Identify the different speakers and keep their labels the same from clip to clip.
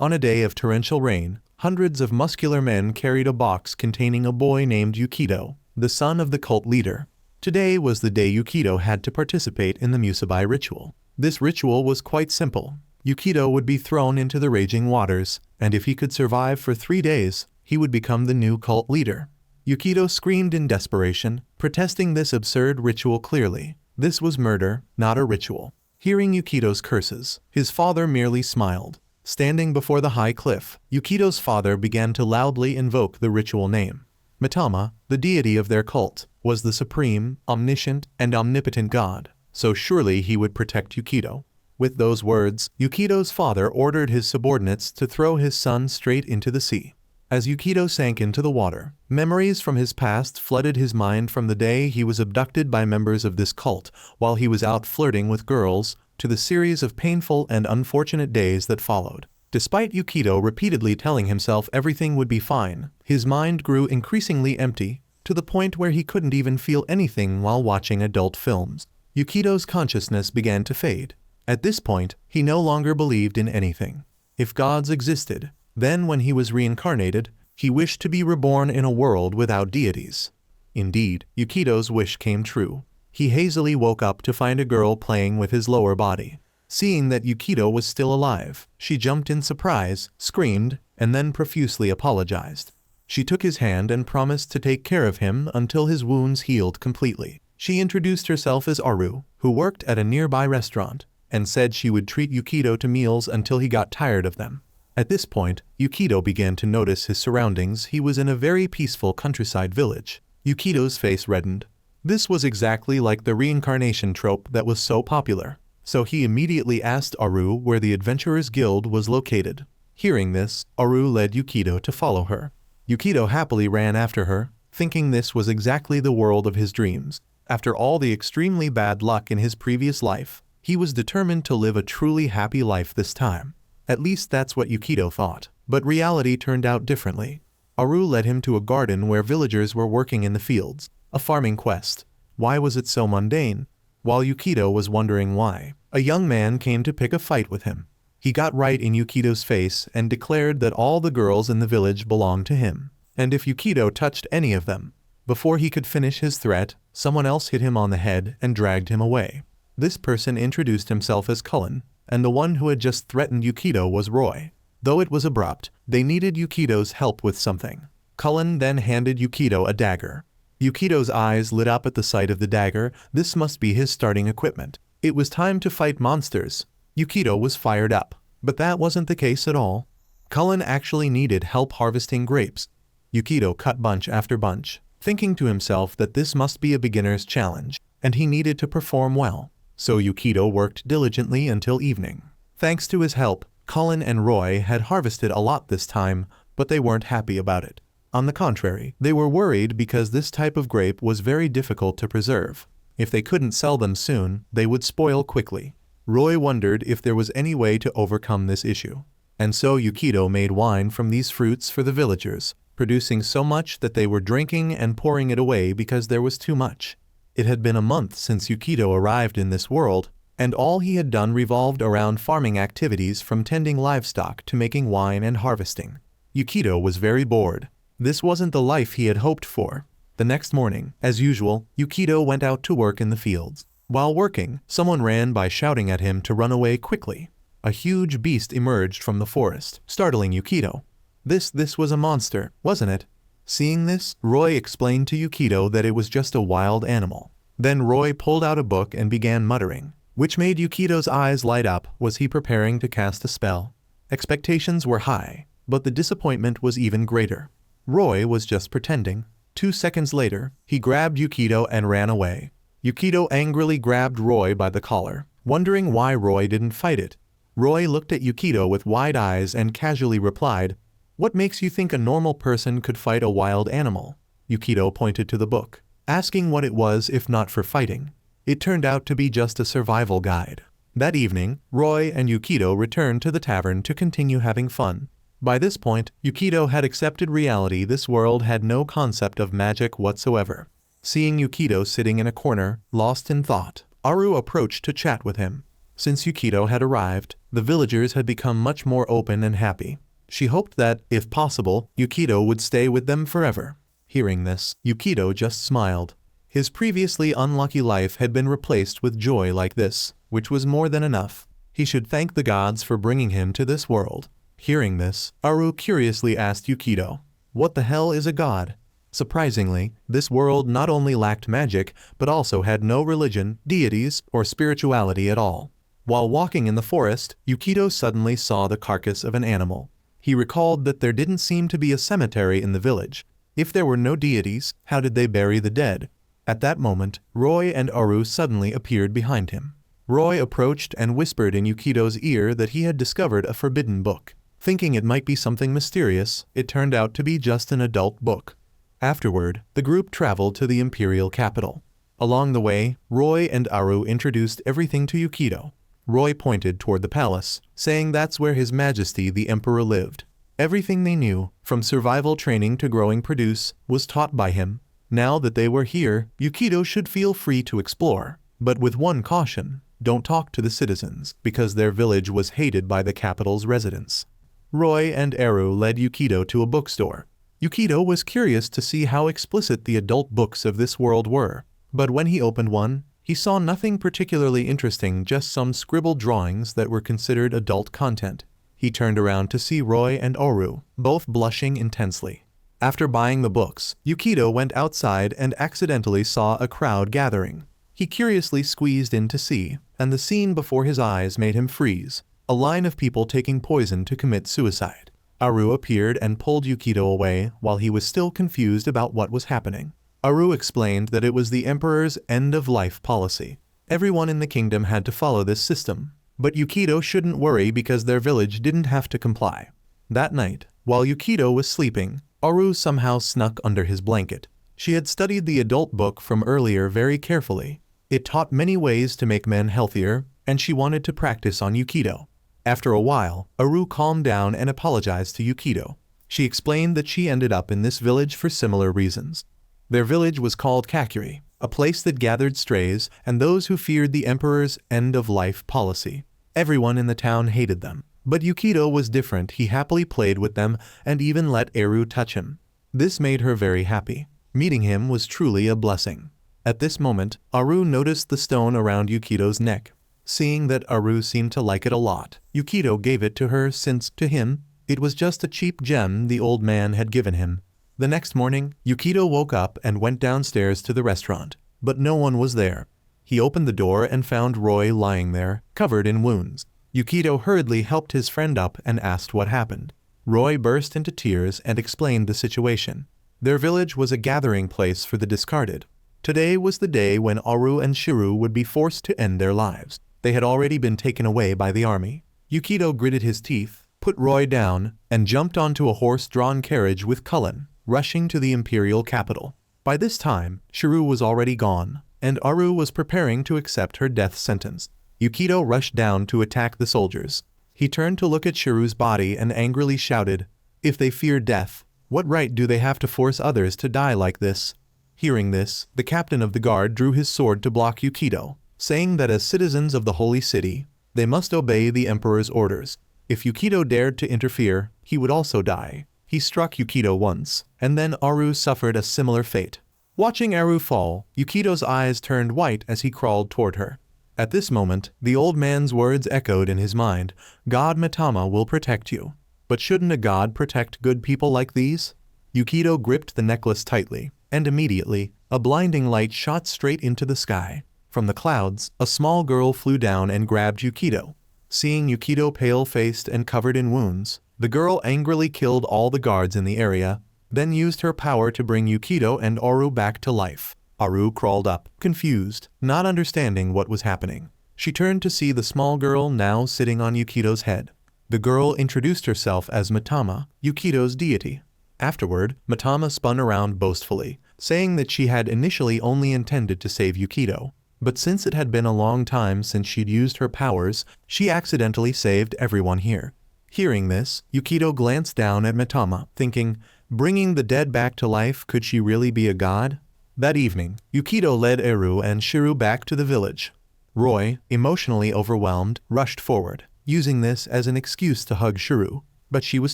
Speaker 1: On a day of torrential rain, hundreds of muscular men carried a box containing a boy named Yukido, the son of the cult leader. Today was the day Yukido had to participate in the Musabai ritual. This ritual was quite simple. Yukido would be thrown into the raging waters, and if he could survive for 3 days, he would become the new cult leader. Yukido screamed in desperation, protesting this absurd ritual clearly. This was murder, not a ritual. Hearing Yukido's curses, his father merely smiled. Standing before the high cliff, Yukido's father began to loudly invoke the ritual name. Matama, the deity of their cult, was the supreme, omniscient, and omnipotent god, so surely he would protect Yukido. With those words, Yukido's father ordered his subordinates to throw his son straight into the sea. As Yukido sank into the water, memories from his past flooded his mind from the day he was abducted by members of this cult while he was out flirting with girls, to the series of painful and unfortunate days that followed. Despite Yukido repeatedly telling himself everything would be fine, his mind grew increasingly empty, to the point where he couldn't even feel anything while watching adult films. Yukido's consciousness began to fade. At this point, he no longer believed in anything. If gods existed, then when he was reincarnated, he wished to be reborn in a world without deities. Indeed, Yukido's wish came true. He hazily woke up to find a girl playing with his lower body. Seeing that Yukido was still alive, she jumped in surprise, screamed, and then profusely apologized. She took his hand and promised to take care of him until his wounds healed completely. She introduced herself as Aru, who worked at a nearby restaurant, and said she would treat Yukido to meals until he got tired of them. At this point, Yukido began to notice his surroundings. He was in a very peaceful countryside village. Yukido's face reddened. This was exactly like the reincarnation trope that was so popular. So he immediately asked Aru where the Adventurers Guild was located. Hearing this, Aru led Yukido to follow her. Yukido happily ran after her, thinking this was exactly the world of his dreams. After all the extremely bad luck in his previous life, he was determined to live a truly happy life this time. At least that's what Yukido thought. But reality turned out differently. Aru led him to a garden where villagers were working in the fields. A farming quest. Why was it so mundane? While Yukido was wondering why, a young man came to pick a fight with him. He got right in Yukido's face and declared that all the girls in the village belonged to him, and if Yukido touched any of them. Before he could finish his threat, someone else hit him on the head and dragged him away. This person introduced himself as Cullen, and the one who had just threatened Yukido was Roy. Though it was abrupt, they needed Yukido's help with something. Cullen then handed Yukido a dagger. Yukido's eyes lit up at the sight of the dagger. This must be his starting equipment. It was time to fight monsters. Yukido was fired up. But that wasn't the case at all. Cullen actually needed help harvesting grapes. Yukido cut bunch after bunch, thinking to himself that this must be a beginner's challenge, and he needed to perform well. So Yukido worked diligently until evening. Thanks to his help, Cullen and Roy had harvested a lot this time, but they weren't happy about it. On the contrary, they were worried because this type of grape was very difficult to preserve. If they couldn't sell them soon, they would spoil quickly. Roy wondered if there was any way to overcome this issue. And so Yukido made wine from these fruits for the villagers, producing so much that they were drinking and pouring it away because there was too much. It had been a month since Yukido arrived in this world, and all he had done revolved around farming activities from tending livestock to making wine and harvesting. Yukido was very bored. This wasn't the life he had hoped for. The next morning, as usual, Yukido went out to work in the fields. While working, someone ran by shouting at him to run away quickly. A huge beast emerged from the forest, startling Yukido. This was a monster, wasn't it? Seeing this, Roy explained to Yukido that it was just a wild animal. Then Roy pulled out a book and began muttering, which made Yukido's eyes light up. Was he preparing to cast a spell? Expectations were high, but the disappointment was even greater. Roy was just pretending. 2 seconds later, he grabbed Yukido and ran away. Yukido angrily grabbed Roy by the collar, wondering why Roy didn't fight it. Roy looked at Yukido with wide eyes and casually replied, "What makes you think a normal person could fight a wild animal?" Yukido pointed to the book, asking what it was if not for fighting. It turned out to be just a survival guide. That evening, Roy and Yukido returned to the tavern to continue having fun. By this point, Yukido had accepted reality. This world had no concept of magic whatsoever. Seeing Yukido sitting in a corner, lost in thought, Aru approached to chat with him. Since Yukido had arrived, the villagers had become much more open and happy. She hoped that, if possible, Yukido would stay with them forever. Hearing this, Yukido just smiled. His previously unlucky life had been replaced with joy like this, which was more than enough. He should thank the gods for bringing him to this world. Hearing this, Aru curiously asked Yukido, "What the hell is a god?" Surprisingly, this world not only lacked magic, but also had no religion, deities, or spirituality at all. While walking in the forest, Yukido suddenly saw the carcass of an animal. He recalled that there didn't seem to be a cemetery in the village. If there were no deities, how did they bury the dead? At that moment, Roy and Aru suddenly appeared behind him. Roy approached and whispered in Yukido's ear that he had discovered a forbidden book. Thinking it might be something mysterious, it turned out to be just an adult book. Afterward, the group traveled to the imperial capital. Along the way, Roy and Aru introduced everything to Yukido. Roy pointed toward the palace, saying that's where His Majesty the Emperor lived. Everything they knew, from survival training to growing produce, was taught by him. Now that they were here, Yukido should feel free to explore. But with one caution, don't talk to the citizens, because their village was hated by the capital's residents. Roy and Aru led Yukido to a bookstore. Yukido was curious to see how explicit the adult books of this world were. But when he opened one, he saw nothing particularly interesting, just some scribbled drawings that were considered adult content. He turned around to see Roy and Aru, both blushing intensely. After buying the books, Yukido went outside and accidentally saw a crowd gathering. He curiously squeezed in to see, and the scene before his eyes made him freeze. A line of people taking poison to commit suicide. Aru appeared and pulled Yukido away while he was still confused about what was happening. Aru explained that it was the Emperor's end-of-life policy. Everyone in the kingdom had to follow this system. But Yukido shouldn't worry because their village didn't have to comply. That night, while Yukido was sleeping, Aru somehow snuck under his blanket. She had studied the adult book from earlier very carefully. It taught many ways to make men healthier, and she wanted to practice on Yukido. After a while, Aru calmed down and apologized to Yukido. She explained that she ended up in this village for similar reasons. Their village was called Kakuri, a place that gathered strays and those who feared the Emperor's end-of-life policy. Everyone in the town hated them. But Yukido was different. He happily played with them and even let Aru touch him. This made her very happy. Meeting him was truly a blessing. At this moment, Aru noticed the stone around Yukido's neck. Seeing that Aru seemed to like it a lot, Yukido gave it to her since, to him, it was just a cheap gem the old man had given him. The next morning, Yukido woke up and went downstairs to the restaurant, but no one was there. He opened the door and found Roy lying there, covered in wounds. Yukido hurriedly helped his friend up and asked what happened. Roy burst into tears and explained the situation. Their village was a gathering place for the discarded. Today was the day when Aru and Shiru would be forced to end their lives. They had already been taken away by the army. Yukido gritted his teeth, put Roy down, and jumped onto a horse-drawn carriage with Cullen, rushing to the imperial capital. By this time, Shiru was already gone, and Aru was preparing to accept her death sentence. Yukido rushed down to attack the soldiers. He turned to look at Shiru's body and angrily shouted, "If they fear death, what right do they have to force others to die like this?" Hearing this, the captain of the guard drew his sword to block Yukido, saying that as citizens of the holy city, they must obey the Emperor's orders. If Yukido dared to interfere, he would also die. He struck Yukido once, and then Aru suffered a similar fate. Watching Aru fall, Yukido's eyes turned white as he crawled toward her. At this moment, the old man's words echoed in his mind, "God Matama will protect you." But shouldn't a god protect good people like these? Yukido gripped the necklace tightly, and immediately, a blinding light shot straight into the sky. From the clouds, a small girl flew down and grabbed Yukido. Seeing Yukido pale-faced and covered in wounds, the girl angrily killed all the guards in the area, then used her power to bring Yukido and Aru back to life. Aru crawled up, confused, not understanding what was happening. She turned to see the small girl now sitting on Yukido's head. The girl introduced herself as Matama, Yukido's deity. Afterward, Matama spun around boastfully, saying that she had initially only intended to save Yukido. But since it had been a long time since she'd used her powers, she accidentally saved everyone here. Hearing this, Yukido glanced down at Matama, thinking, bringing the dead back to life, could she really be a god? That evening, Yukido led Aru and Shiru back to the village. Roy, emotionally overwhelmed, rushed forward, using this as an excuse to hug Shuru, but she was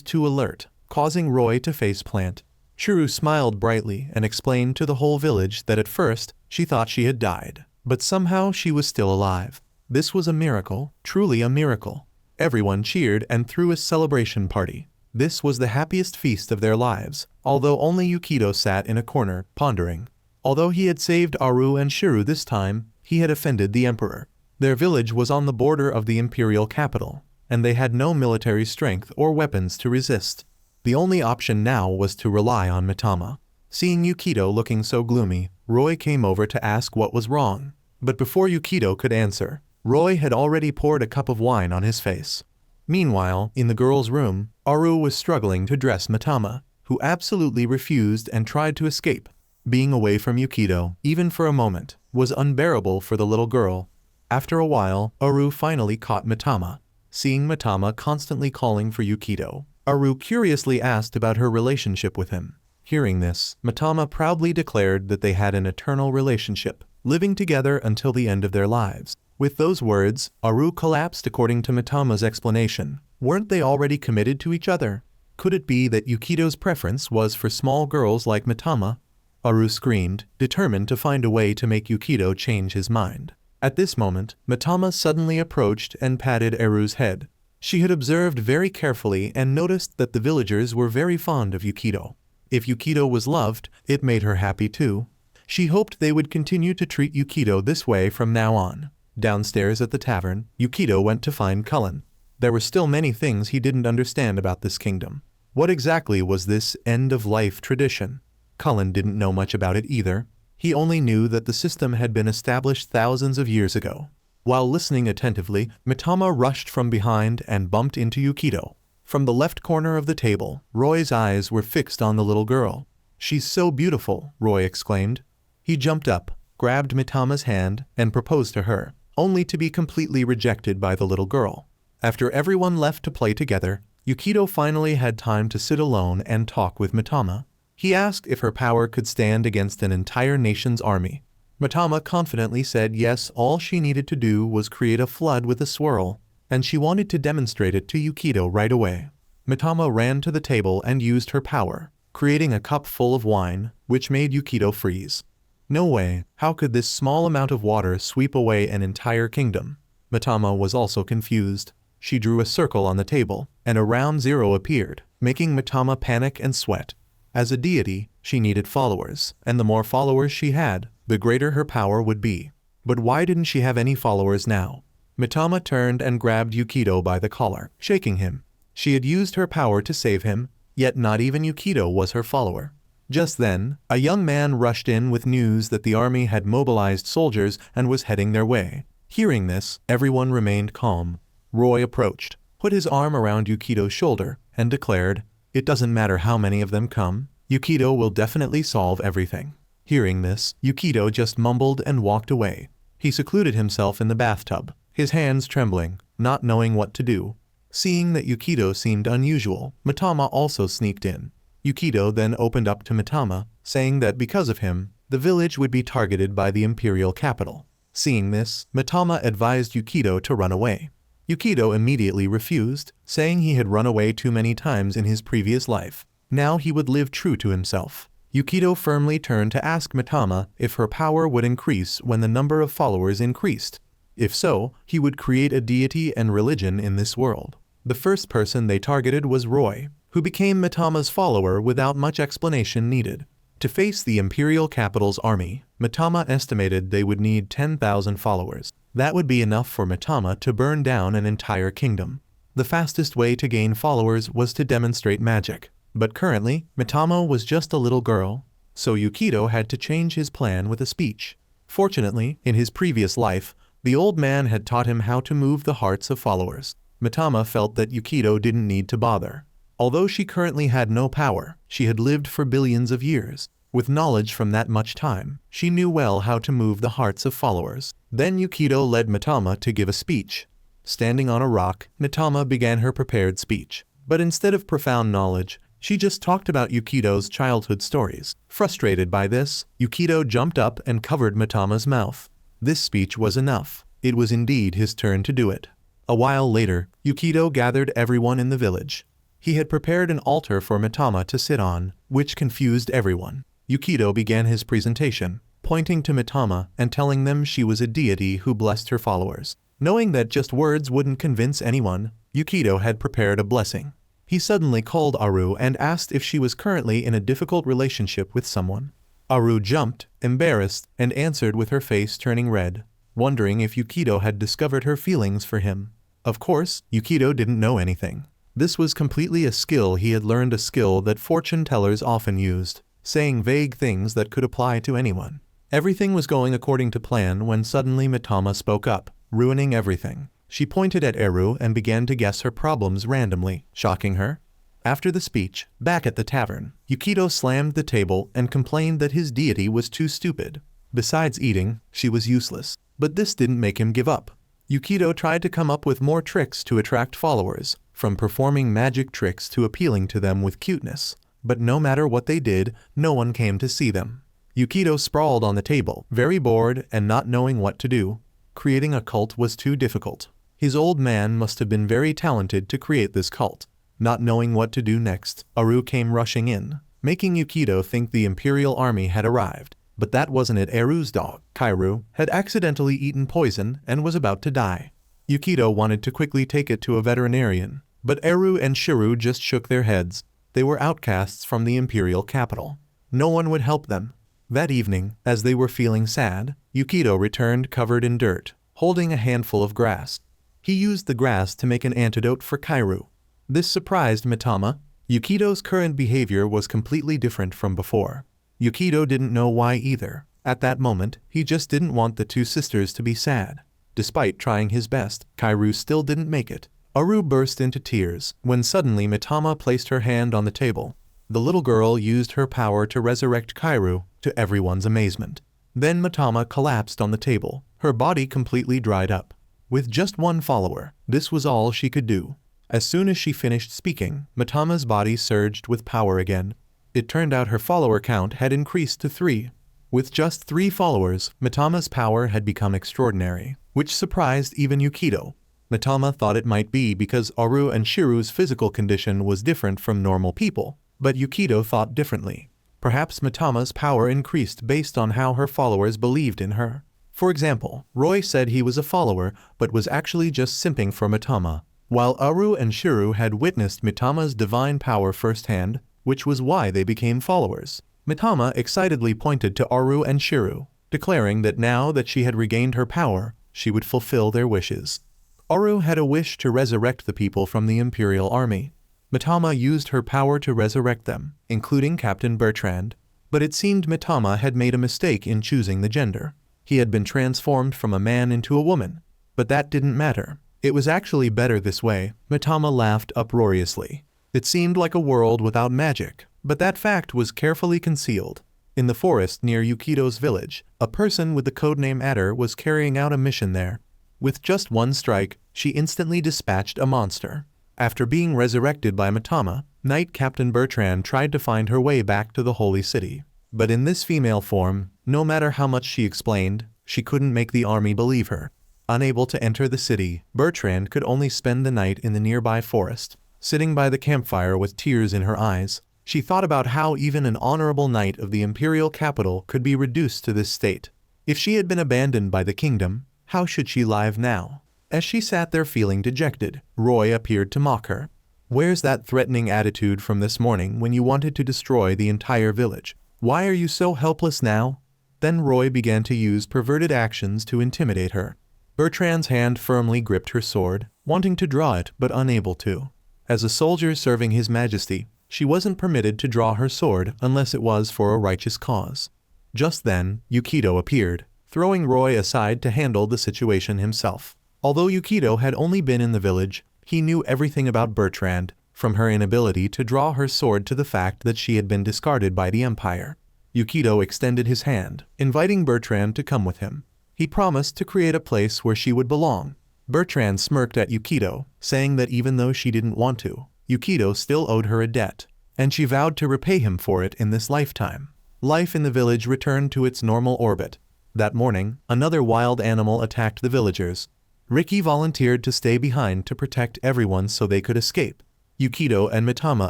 Speaker 1: too alert, causing Roy to faceplant. Shuru smiled brightly and explained to the whole village that at first she thought she had died, but somehow she was still alive. This was a miracle, truly a miracle. Everyone cheered and threw a celebration party. This was the happiest feast of their lives, although only Yukido sat in a corner, pondering. Although he had saved Aru and Shuru this time, he had offended the emperor. Their village was on the border of the imperial capital, and they had no military strength or weapons to resist. The only option now was to rely on Matama. Seeing Yukido looking so gloomy, Roy came over to ask what was wrong. But before Yukido could answer, Roy had already poured a cup of wine on his face. Meanwhile, in the girl's room, Aru was struggling to dress Matama, who absolutely refused and tried to escape. Being away from Yukido, even for a moment, was unbearable for the little girl. After a while, Aru finally caught Matama. Seeing Matama constantly calling for Yukido, Aru curiously asked about her relationship with him. Hearing this, Matama proudly declared that they had an eternal relationship, living together until the end of their lives. With those words, Aru collapsed according to Matama's explanation. Weren't they already committed to each other? Could it be that Yukido's preference was for small girls like Matama? Aru screamed, determined to find a way to make Yukido change his mind. At this moment, Matama suddenly approached and patted Aru's head. She had observed very carefully and noticed that the villagers were very fond of Yukido. If Yukido was loved, it made her happy too. She hoped they would continue to treat Yukido this way from now on. Downstairs at the tavern, Yukido went to find Cullen. There were still many things he didn't understand about this kingdom. What exactly was this end-of-life tradition? Cullen didn't know much about it either. He only knew that the system had been established thousands of years ago. While listening attentively, Matama rushed from behind and bumped into Yukido. From the left corner of the table, Roy's eyes were fixed on the little girl. "She's so beautiful," Roy exclaimed. He jumped up, grabbed Matama's hand, and proposed to her, only to be completely rejected by the little girl. After everyone left to play together, Yukido finally had time to sit alone and talk with Matama. He asked if her power could stand against an entire nation's army. Matama confidently said yes, all she needed to do was create a flood with a swirl, and she wanted to demonstrate it to Yukido right away. Matama ran to the table and used her power, creating a cup full of wine, which made Yukido freeze. No way, how could this small amount of water sweep away an entire kingdom? Matama was also confused. She drew a circle on the table, and a round zero appeared, making Matama panic and sweat. As a deity, she needed followers, and the more followers she had, the greater her power would be. But why didn't she have any followers now? Matama turned and grabbed Yukido by the collar, shaking him. She had used her power to save him, yet not even Yukido was her follower. Just then, a young man rushed in with news that the army had mobilized soldiers and was heading their way. Hearing this, everyone remained calm. Roy approached, put his arm around Yukido's shoulder, and declared, "It doesn't matter how many of them come, Yukido will definitely solve everything." Hearing this, Yukido just mumbled and walked away. He secluded himself in the bathtub, his hands trembling, not knowing what to do. Seeing that Yukido seemed unusual, Matama also sneaked in. Yukido then opened up to Matama, saying that because of him, the village would be targeted by the imperial capital. Seeing this, Matama advised Yukido to run away. Yukido immediately refused, saying he had run away too many times in his previous life. Now he would live true to himself. Yukido firmly turned to ask Matama if her power would increase when the number of followers increased. If so, he would create a deity and religion in this world. The first person they targeted was Roy, who became Matama's follower without much explanation needed. To face the imperial capital's army, Matama estimated they would need 10,000 followers. That would be enough for Matama to burn down an entire kingdom. The fastest way to gain followers was to demonstrate magic. But currently, Matama was just a little girl, so Yukido had to change his plan with a speech. Fortunately, in his previous life, the old man had taught him how to move the hearts of followers. Matama felt that Yukido didn't need to bother. Although she currently had no power, she had lived for billions of years. With knowledge from that much time, she knew well how to move the hearts of followers. Then Yukido led Matama to give a speech. Standing on a rock, Matama began her prepared speech. But instead of profound knowledge, she just talked about Yukido's childhood stories. Frustrated by this, Yukido jumped up and covered Matama's mouth. This speech was enough. It was indeed his turn to do it. A while later, Yukido gathered everyone in the village. He had prepared an altar for Matama to sit on, which confused everyone. Yukido began his presentation, pointing to Matama and telling them she was a deity who blessed her followers. Knowing that just words wouldn't convince anyone, Yukido had prepared a blessing. He suddenly called Aru and asked if she was currently in a difficult relationship with someone. Aru jumped, embarrassed, and answered with her face turning red, wondering if Yukido had discovered her feelings for him. Of course, Yukido didn't know anything. This was completely a skill he had learned, a skill that fortune tellers often used, saying vague things that could apply to anyone. Everything was going according to plan when suddenly Matama spoke up, ruining everything. She pointed at Aru and began to guess her problems randomly, shocking her. After the speech, back at the tavern, Yukido slammed the table and complained that his deity was too stupid. Besides eating, she was useless. But this didn't make him give up. Yukido tried to come up with more tricks to attract followers, from performing magic tricks to appealing to them with cuteness. But no matter what they did, no one came to see them. Yukido sprawled on the table, very bored and not knowing what to do. Creating a cult was too difficult. His old man must have been very talented to create this cult. Not knowing what to do next, Aru came rushing in, making Yukido think the Imperial Army had arrived. But that wasn't it. Aru's dog, Kairu, had accidentally eaten poison and was about to die. Yukido wanted to quickly take it to a veterinarian, but Aru and Shiru just shook their heads. They were outcasts from the Imperial capital. No one would help them. That evening, as they were feeling sad, Yukido returned covered in dirt, holding a handful of grass. He used the grass to make an antidote for Kairu. This surprised Matama. Yukido's current behavior was completely different from before. Yukido didn't know why either. At that moment, he just didn't want the two sisters to be sad. Despite trying his best, Kairu still didn't make it. Aru burst into tears when suddenly Matama placed her hand on the table. The little girl used her power to resurrect Kairu, to everyone's amazement. Then Matama collapsed on the table, her body completely dried up. With just one follower, this was all she could do. As soon as she finished speaking, Matama's body surged with power again. It turned out her follower count had increased to 3. With just 3 followers, Matama's power had become extraordinary, which surprised even Yukido. Matama thought it might be because Aru and Shiru's physical condition was different from normal people, but Yukido thought differently. Perhaps Matama's power increased based on how her followers believed in her. For example, Roy said he was a follower but was actually just simping for Matama, while Aru and Shiru had witnessed Matama's divine power firsthand, which was why they became followers. Matama excitedly pointed to Aru and Shiru, declaring that now that she had regained her power, she would fulfill their wishes. Aru had a wish to resurrect the people from the Imperial Army. Matama used her power to resurrect them, including Captain Bertrand. But it seemed Matama had made a mistake in choosing the gender. He had been transformed from a man into a woman. But that didn't matter. It was actually better this way. Matama laughed uproariously. It seemed like a world without magic, but that fact was carefully concealed. In the forest near Yukido's village, a person with the codename Adder was carrying out a mission there. With just one strike, she instantly dispatched a monster. After being resurrected by Matama, Knight Captain Bertrand tried to find her way back to the Holy City. But in this female form, no matter how much she explained, she couldn't make the army believe her. Unable to enter the city, Bertrand could only spend the night in the nearby forest. Sitting by the campfire with tears in her eyes, she thought about how even an honorable knight of the imperial capital could be reduced to this state. If she had been abandoned by the kingdom, how should she live now? As she sat there feeling dejected, Roy appeared to mock her. "Where's that threatening attitude from this morning when you wanted to destroy the entire village? Why are you so helpless now?" Then Roy began to use perverted actions to intimidate her. Bertrand's hand firmly gripped her sword, wanting to draw it but unable to. As a soldier serving His Majesty, she wasn't permitted to draw her sword unless it was for a righteous cause. Just then, Yukido appeared, throwing Roy aside to handle the situation himself. Although Yukido had only been in the village, he knew everything about Bertrand, from her inability to draw her sword to the fact that she had been discarded by the Empire. Yukido extended his hand, inviting Bertrand to come with him. He promised to create a place where she would belong. Bertrand smirked at Yukido, saying that even though she didn't want to, Yukido still owed her a debt, and she vowed to repay him for it in this lifetime. Life in the village returned to its normal orbit. That morning, another wild animal attacked the villagers. Ricky volunteered to stay behind to protect everyone so they could escape. Yukido and Matama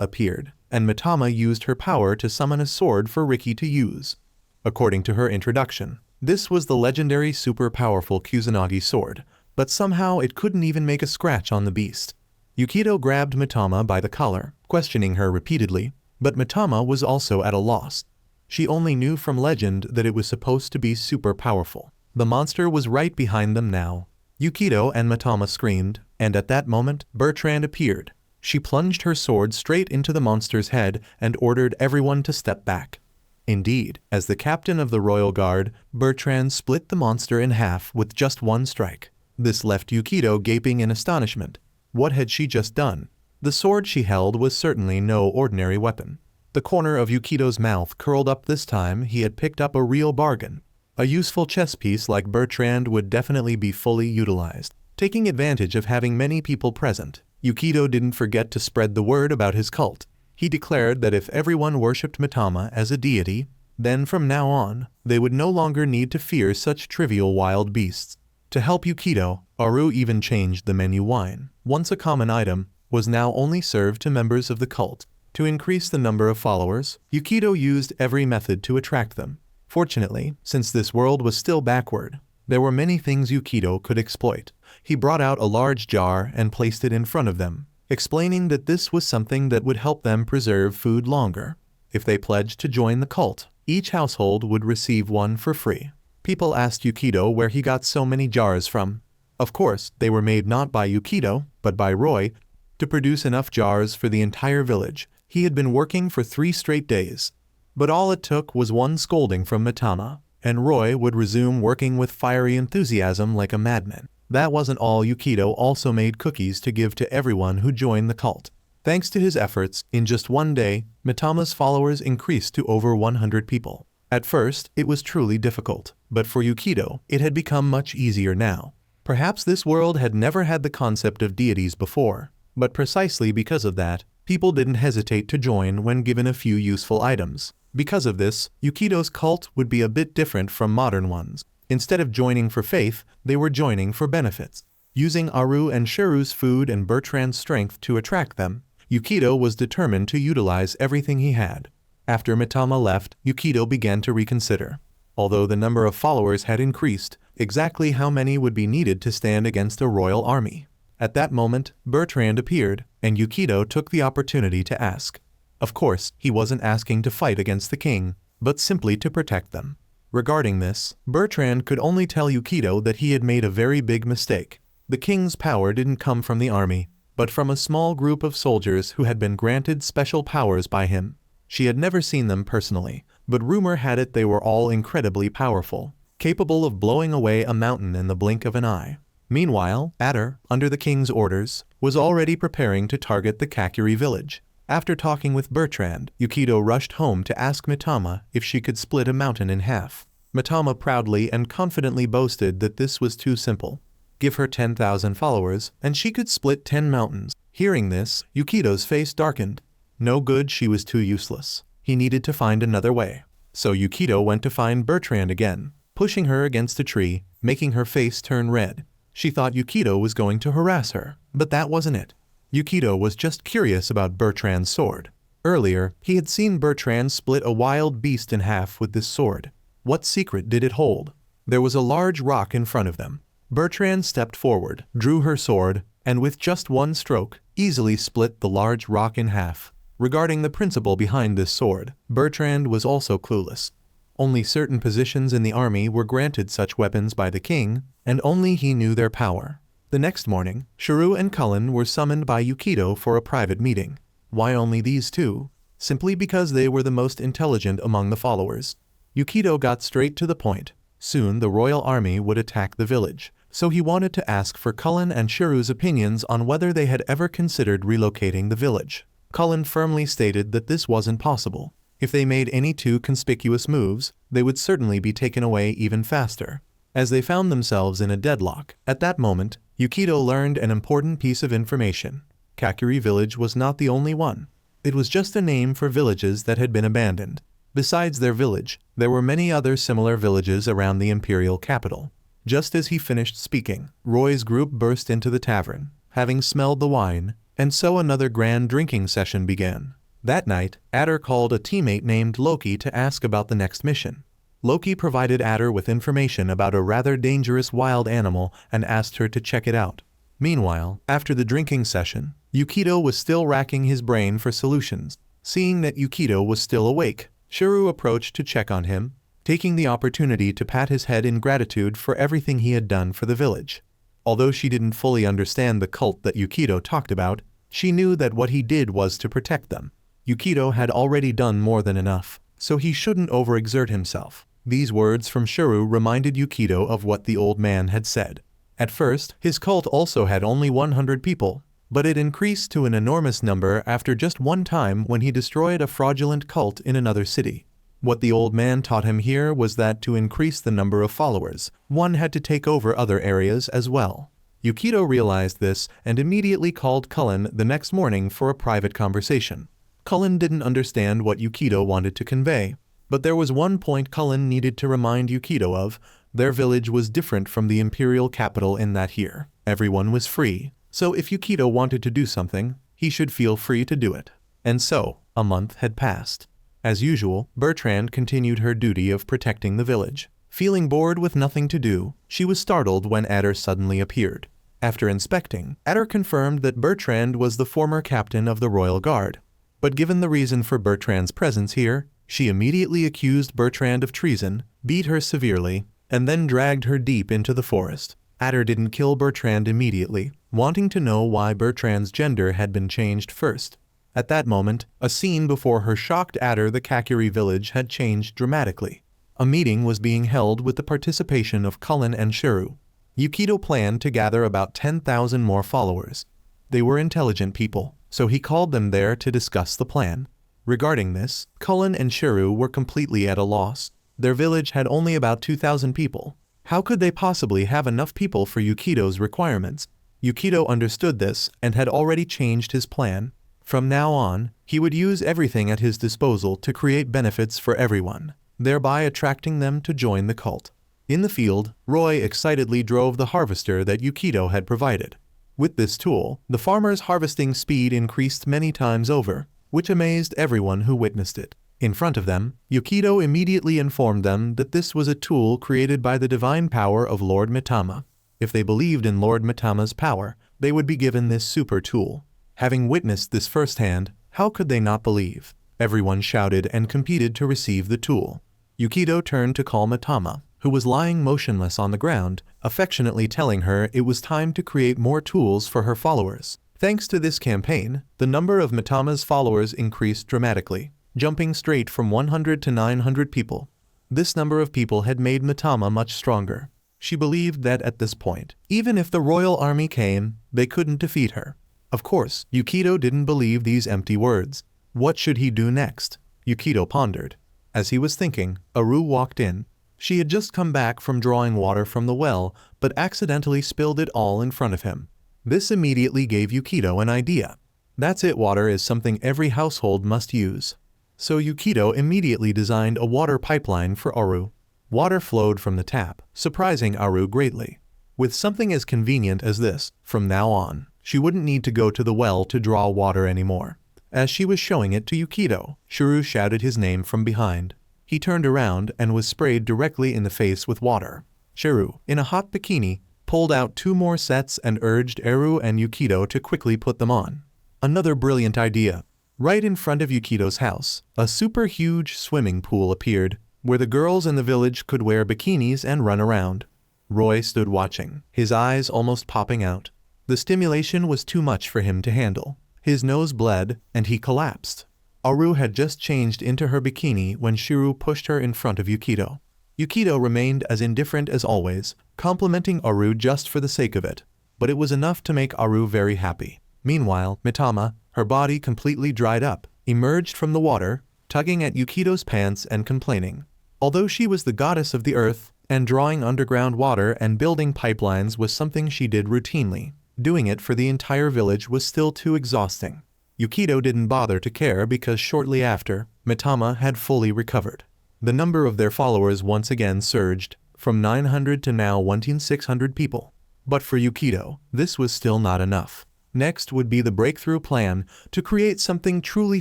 Speaker 1: appeared, and Matama used her power to summon a sword for Ricky to use. According to her introduction, this was the legendary super powerful Kusanagi sword, but somehow it couldn't even make a scratch on the beast. Yukido grabbed Matama by the collar, questioning her repeatedly, but Matama was also at a loss. She only knew from legend that it was supposed to be super powerful. The monster was right behind them now. Yukido and Matama screamed, and at that moment, Bertrand appeared. She plunged her sword straight into the monster's head and ordered everyone to step back. Indeed, as the captain of the royal guard, Bertrand split the monster in half with just one strike. This left Yukido gaping in astonishment. What had she just done? The sword she held was certainly no ordinary weapon. The corner of Yukido's mouth curled up. This time he had picked up a real bargain. A useful chess piece like Bertrand would definitely be fully utilized. Taking advantage of having many people present, Yukido didn't forget to spread the word about his cult. He declared that if everyone worshipped Matama as a deity, then from now on, they would no longer need to fear such trivial wild beasts. To help Yukido, Aru even changed the menu. Wine, once a common item, was now only served to members of the cult. To increase the number of followers, Yukido used every method to attract them. Fortunately, since this world was still backward, there were many things Yukido could exploit. He brought out a large jar and placed it in front of them, explaining that this was something that would help them preserve food longer. If they pledged to join the cult, each household would receive one for free. People asked Yukido where he got so many jars from. Of course, they were made not by Yukido, but by Roy, to produce enough jars for the entire village. He had been working for 3 straight days. But all it took was one scolding from Matama, and Roy would resume working with fiery enthusiasm like a madman. That wasn't all. Yukido also made cookies to give to everyone who joined the cult. Thanks to his efforts, in just one day, Matama's followers increased to over 100 people. At first, it was truly difficult, but for Yukido, it had become much easier now. Perhaps this world had never had the concept of deities before, but precisely because of that, people didn't hesitate to join when given a few useful items. Because of this, Yukido's cult would be a bit different from modern ones. Instead of joining for faith, they were joining for benefits. Using Aru and Shiru's food and Bertrand's strength to attract them, Yukido was determined to utilize everything he had. After Matama left, Yukido began to reconsider. Although the number of followers had increased, exactly how many would be needed to stand against a royal army? At that moment, Bertrand appeared, and Yukido took the opportunity to ask. Of course, he wasn't asking to fight against the king, but simply to protect them. Regarding this, Bertrand could only tell Yukido that he had made a very big mistake. The king's power didn't come from the army, but from a small group of soldiers who had been granted special powers by him. She had never seen them personally, but rumor had it they were all incredibly powerful, capable of blowing away a mountain in the blink of an eye. Meanwhile, Adder, under the king's orders, was already preparing to target the Kakuri village. After talking with Bertrand, Yukido rushed home to ask Matama if she could split a mountain in half. Matama proudly and confidently boasted that this was too simple. Give her 10,000 followers, and she could split 10 mountains. Hearing this, Yukido's face darkened. No good, she was too useless. He needed to find another way. So Yukido went to find Bertrand again, pushing her against a tree, making her face turn red. She thought Yukido was going to harass her, but that wasn't it. Yukido was just curious about Bertrand's sword. Earlier, he had seen Bertrand split a wild beast in half with this sword. What secret did it hold? There was a large rock in front of them. Bertrand stepped forward, drew her sword, and with just one stroke, easily split the large rock in half. Regarding the principle behind this sword, Bertrand was also clueless. Only certain positions in the army were granted such weapons by the king, and only he knew their power. The next morning, Shiru and Cullen were summoned by Yukido for a private meeting. Why only these two? Simply because they were the most intelligent among the followers. Yukido got straight to the point. Soon the royal army would attack the village, so he wanted to ask for Cullen and Shiru's opinions on whether they had ever considered relocating the village. Cullen firmly stated that this wasn't possible. If they made any too conspicuous moves, they would certainly be taken away even faster. As they found themselves in a deadlock, at that moment, Yukido learned an important piece of information. Kakuri village was not the only one. It was just a name for villages that had been abandoned. Besides their village, there were many other similar villages around the imperial capital. Just as he finished speaking, Roy's group burst into the tavern, having smelled the wine, and so another grand drinking session began. That night, Adder called a teammate named Loki to ask about the next mission. Loki provided Adder with information about a rather dangerous wild animal and asked her to check it out. Meanwhile, after the drinking session, Yukido was still racking his brain for solutions. Seeing that Yukido was still awake, Shuru approached to check on him, taking the opportunity to pat his head in gratitude for everything he had done for the village. Although she didn't fully understand the cult that Yukido talked about, she knew that what he did was to protect them. Yukido had already done more than enough, so he shouldn't overexert himself. These words from Shuru reminded Yukido of what the old man had said. At first, his cult also had only 100 people, but it increased to an enormous number after just one time when he destroyed a fraudulent cult in another city. What the old man taught him here was that to increase the number of followers, one had to take over other areas as well. Yukido realized this and immediately called Cullen the next morning for a private conversation. Cullen didn't understand what Yukido wanted to convey, but there was one point Cullen needed to remind Yukido of. Their village was different from the imperial capital in that here everyone was free, so if Yukido wanted to do something, he should feel free to do it. And so, a month had passed. As usual, Bertrand continued her duty of protecting the village. Feeling bored with nothing to do, she was startled when Adder suddenly appeared. After inspecting, Adder confirmed that Bertrand was the former captain of the Royal Guard. But given the reason for Bertrand's presence here, she immediately accused Bertrand of treason, beat her severely, and then dragged her deep into the forest. Adder didn't kill Bertrand immediately, wanting to know why Bertrand's gender had been changed first. At that moment, a scene before her shocked Adder the Kakuri village had changed dramatically. A meeting was being held with the participation of Cullen and Shuru. Yukido planned to gather about 10,000 more followers. They were intelligent people, so he called them there to discuss the plan. Regarding this, Cullen and Shuru were completely at a loss. Their village had only about 2,000 people. How could they possibly have enough people for Yukido's requirements? Yukido understood this and had already changed his plan. From now on, he would use everything at his disposal to create benefits for everyone, thereby attracting them to join the cult. In the field, Roy excitedly drove the harvester that Yukido had provided. With this tool, the farmer's harvesting speed increased many times over, which amazed everyone who witnessed it. In front of them, Yukido immediately informed them that this was a tool created by the divine power of Lord Matama. If they believed in Lord Matama's power, they would be given this super tool. Having witnessed this firsthand, how could they not believe? Everyone shouted and competed to receive the tool. Yukido turned to call Matama, who was lying motionless on the ground, affectionately telling her it was time to create more tools for her followers. Thanks to this campaign, the number of Matama's followers increased dramatically, jumping straight from 100 to 900 people. This number of people had made Matama much stronger. She believed that at this point, even if the royal army came, they couldn't defeat her. Of course, Yukido didn't believe these empty words. What should he do next? Yukido pondered. As he was thinking, Aru walked in. She had just come back from drawing water from the well, but accidentally spilled it all in front of him. This immediately gave Yukido an idea. That's it, water is something every household must use. So Yukido immediately designed a water pipeline for Aru. Water flowed from the tap, surprising Aru greatly. With something as convenient as this, from now on, she wouldn't need to go to the well to draw water anymore. As she was showing it to Yukido, Shuru shouted his name from behind. He turned around and was sprayed directly in the face with water. Shuru, in a hot bikini, pulled out 2 more sets and urged Eru and Yukido to quickly put them on. Another brilliant idea. Right in front of Yukido's house, a super huge swimming pool appeared, where the girls in the village could wear bikinis and run around. Roy stood watching, his eyes almost popping out. The stimulation was too much for him to handle. His nose bled, and he collapsed. Aru had just changed into her bikini when Shuru pushed her in front of Yukido. Yukido remained as indifferent as always, complimenting Aru just for the sake of it, but it was enough to make Aru very happy. Meanwhile, Matama, her body completely dried up, emerged from the water, tugging at Yukido's pants and complaining. Although she was the goddess of the earth, and drawing underground water and building pipelines was something she did routinely, doing it for the entire village was still too exhausting. Yukido didn't bother to care because shortly after, Matama had fully recovered. The number of their followers once again surged, from 900 to now 1,600 people. But for Yukido, this was still not enough. Next would be the breakthrough plan to create something truly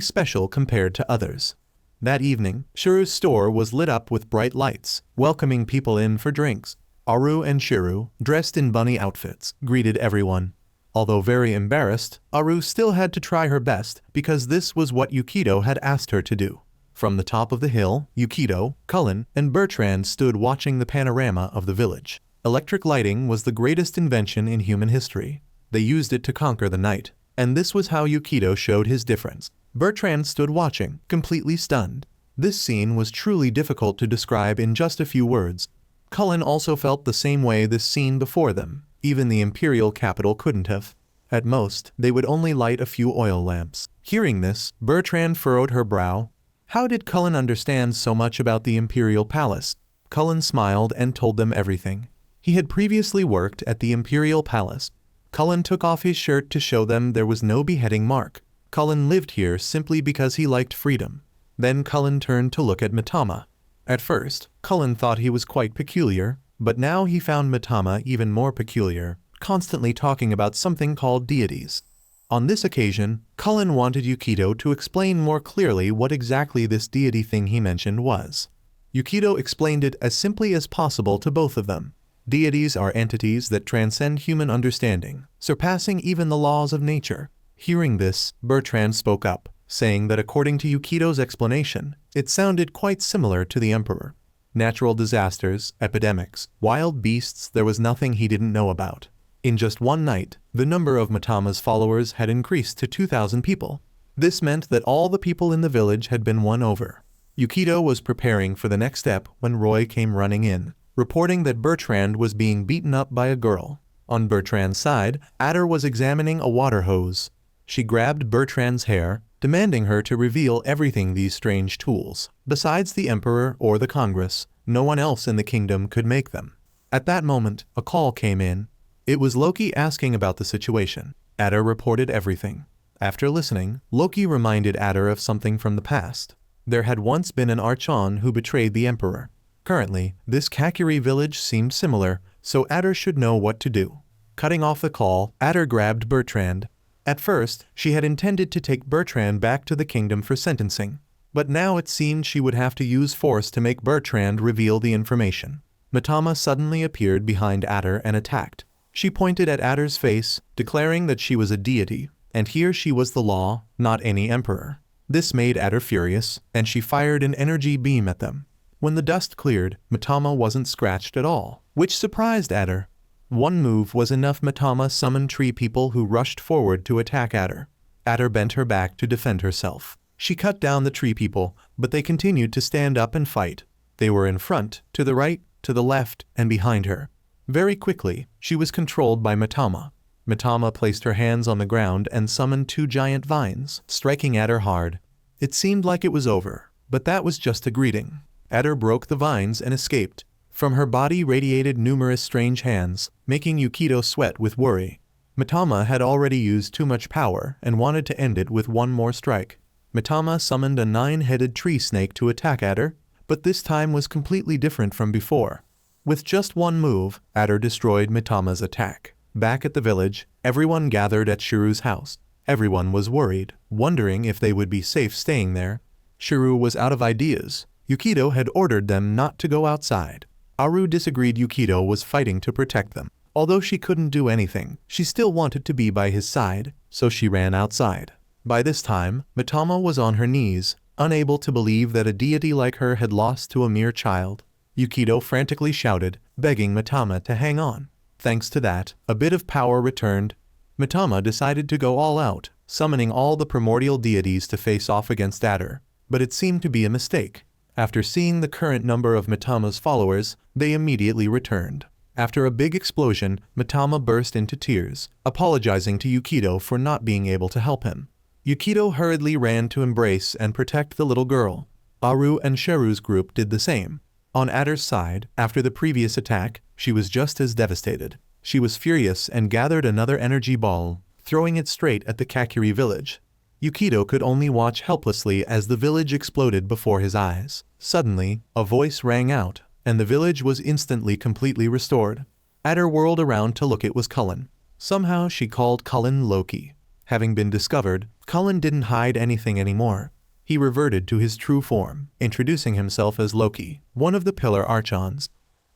Speaker 1: special compared to others. That evening, Shiru's store was lit up with bright lights, welcoming people in for drinks. Aru and Shiru, dressed in bunny outfits, greeted everyone. Although very embarrassed, Aru still had to try her best because this was what Yukido had asked her to do. From the top of the hill, Yukido, Cullen, and Bertrand stood watching the panorama of the village. Electric lighting was the greatest invention in human history. They used it to conquer the night, and this was how Yukido showed his difference. Bertrand stood watching, completely stunned. This scene was truly difficult to describe in just a few words. Cullen also felt the same way this scene before them. Even the imperial capital couldn't have. At most, they would only light a few oil lamps. Hearing this, Bertrand furrowed her brow. How did Cullen understand so much about the imperial palace? Cullen smiled and told them everything. He had previously worked at the imperial palace. Cullen took off his shirt to show them there was no beheading mark. Cullen lived here simply because he liked freedom. Then Cullen turned to look at Matama. At first, Cullen thought he was quite peculiar, but now he found Matama even more peculiar, constantly talking about something called deities. On this occasion, Cullen wanted Yukido to explain more clearly what exactly this deity thing he mentioned was. Yukido explained it as simply as possible to both of them. Deities are entities that transcend human understanding, surpassing even the laws of nature. Hearing this, Bertrand spoke up, saying that according to Yukido's explanation, it sounded quite similar to the Emperor. Natural disasters, epidemics, wild beasts, there was nothing he didn't know about. In just one night, the number of Matama's followers had increased to 2,000 people. This meant that all the people in the village had been won over. Yukido was preparing for the next step when Roy came running in, reporting that Bertrand was being beaten up by a girl. On Bertrand's side, Adder was examining a water hose. She grabbed Bertrand's hair, demanding her to reveal everything these strange tools. Besides the Emperor or the Congress, no one else in the kingdom could make them. At that moment, a call came in. It was Loki asking about the situation. Adder reported everything. After listening, Loki reminded Adder of something from the past. There had once been an Archon who betrayed the Emperor. Currently, this Kakiri village seemed similar, so Adder should know what to do. Cutting off the call, Adder grabbed Bertrand. At first, she had intended to take Bertrand back to the kingdom for sentencing, but now it seemed she would have to use force to make Bertrand reveal the information. Matama suddenly appeared behind Adder and attacked. She pointed at Adder's face, declaring that she was a deity, and here she was the law, not any emperor. This made Adder furious, and she fired an energy beam at them. When the dust cleared, Matama wasn't scratched at all, which surprised Adder. One move was enough. Matama summoned tree people who rushed forward to attack Adder. Adder bent her back to defend herself. She cut down the tree people, but they continued to stand up and fight. They were in front, to the right, to the left, and behind her. Very quickly, she was controlled by Matama. Matama placed her hands on the ground and summoned 2 giant vines, striking Adder hard. It seemed like it was over, but that was just a greeting. Adder broke the vines and escaped. From her body radiated numerous strange hands, making Yukido sweat with worry. Matama had already used too much power and wanted to end it with one more strike. Matama summoned a 9-headed tree snake to attack Adder, but this time was completely different from before. With just one move, Adder destroyed Matama's attack. Back at the village, everyone gathered at Shiru's house. Everyone was worried, wondering if they would be safe staying there. Shiru was out of ideas. Yukido had ordered them not to go outside. Aru disagreed. Yukido was fighting to protect them. Although she couldn't do anything, she still wanted to be by his side, so she ran outside. By this time, Matama was on her knees, unable to believe that a deity like her had lost to a mere child. Yukido frantically shouted, begging Matama to hang on. Thanks to that, a bit of power returned. Matama decided to go all out, summoning all the primordial deities to face off against Adder, but it seemed to be a mistake. After seeing the current number of Matama's followers, they immediately returned. After a big explosion, Matama burst into tears, apologizing to Yukido for not being able to help him. Yukido hurriedly ran to embrace and protect the little girl. Aru and Shiru's group did the same. On Adder's side, after the previous attack, she was just as devastated. She was furious and gathered another energy ball, throwing it straight at the Kakiri village. Yukido could only watch helplessly as the village exploded before his eyes. Suddenly, a voice rang out, and the village was instantly completely restored. Adder whirled around to look. It was Cullen. Somehow she called Cullen Loki. Having been discovered, Cullen didn't hide anything anymore. He reverted to his true form, introducing himself as Loki, one of the Pillar Archons.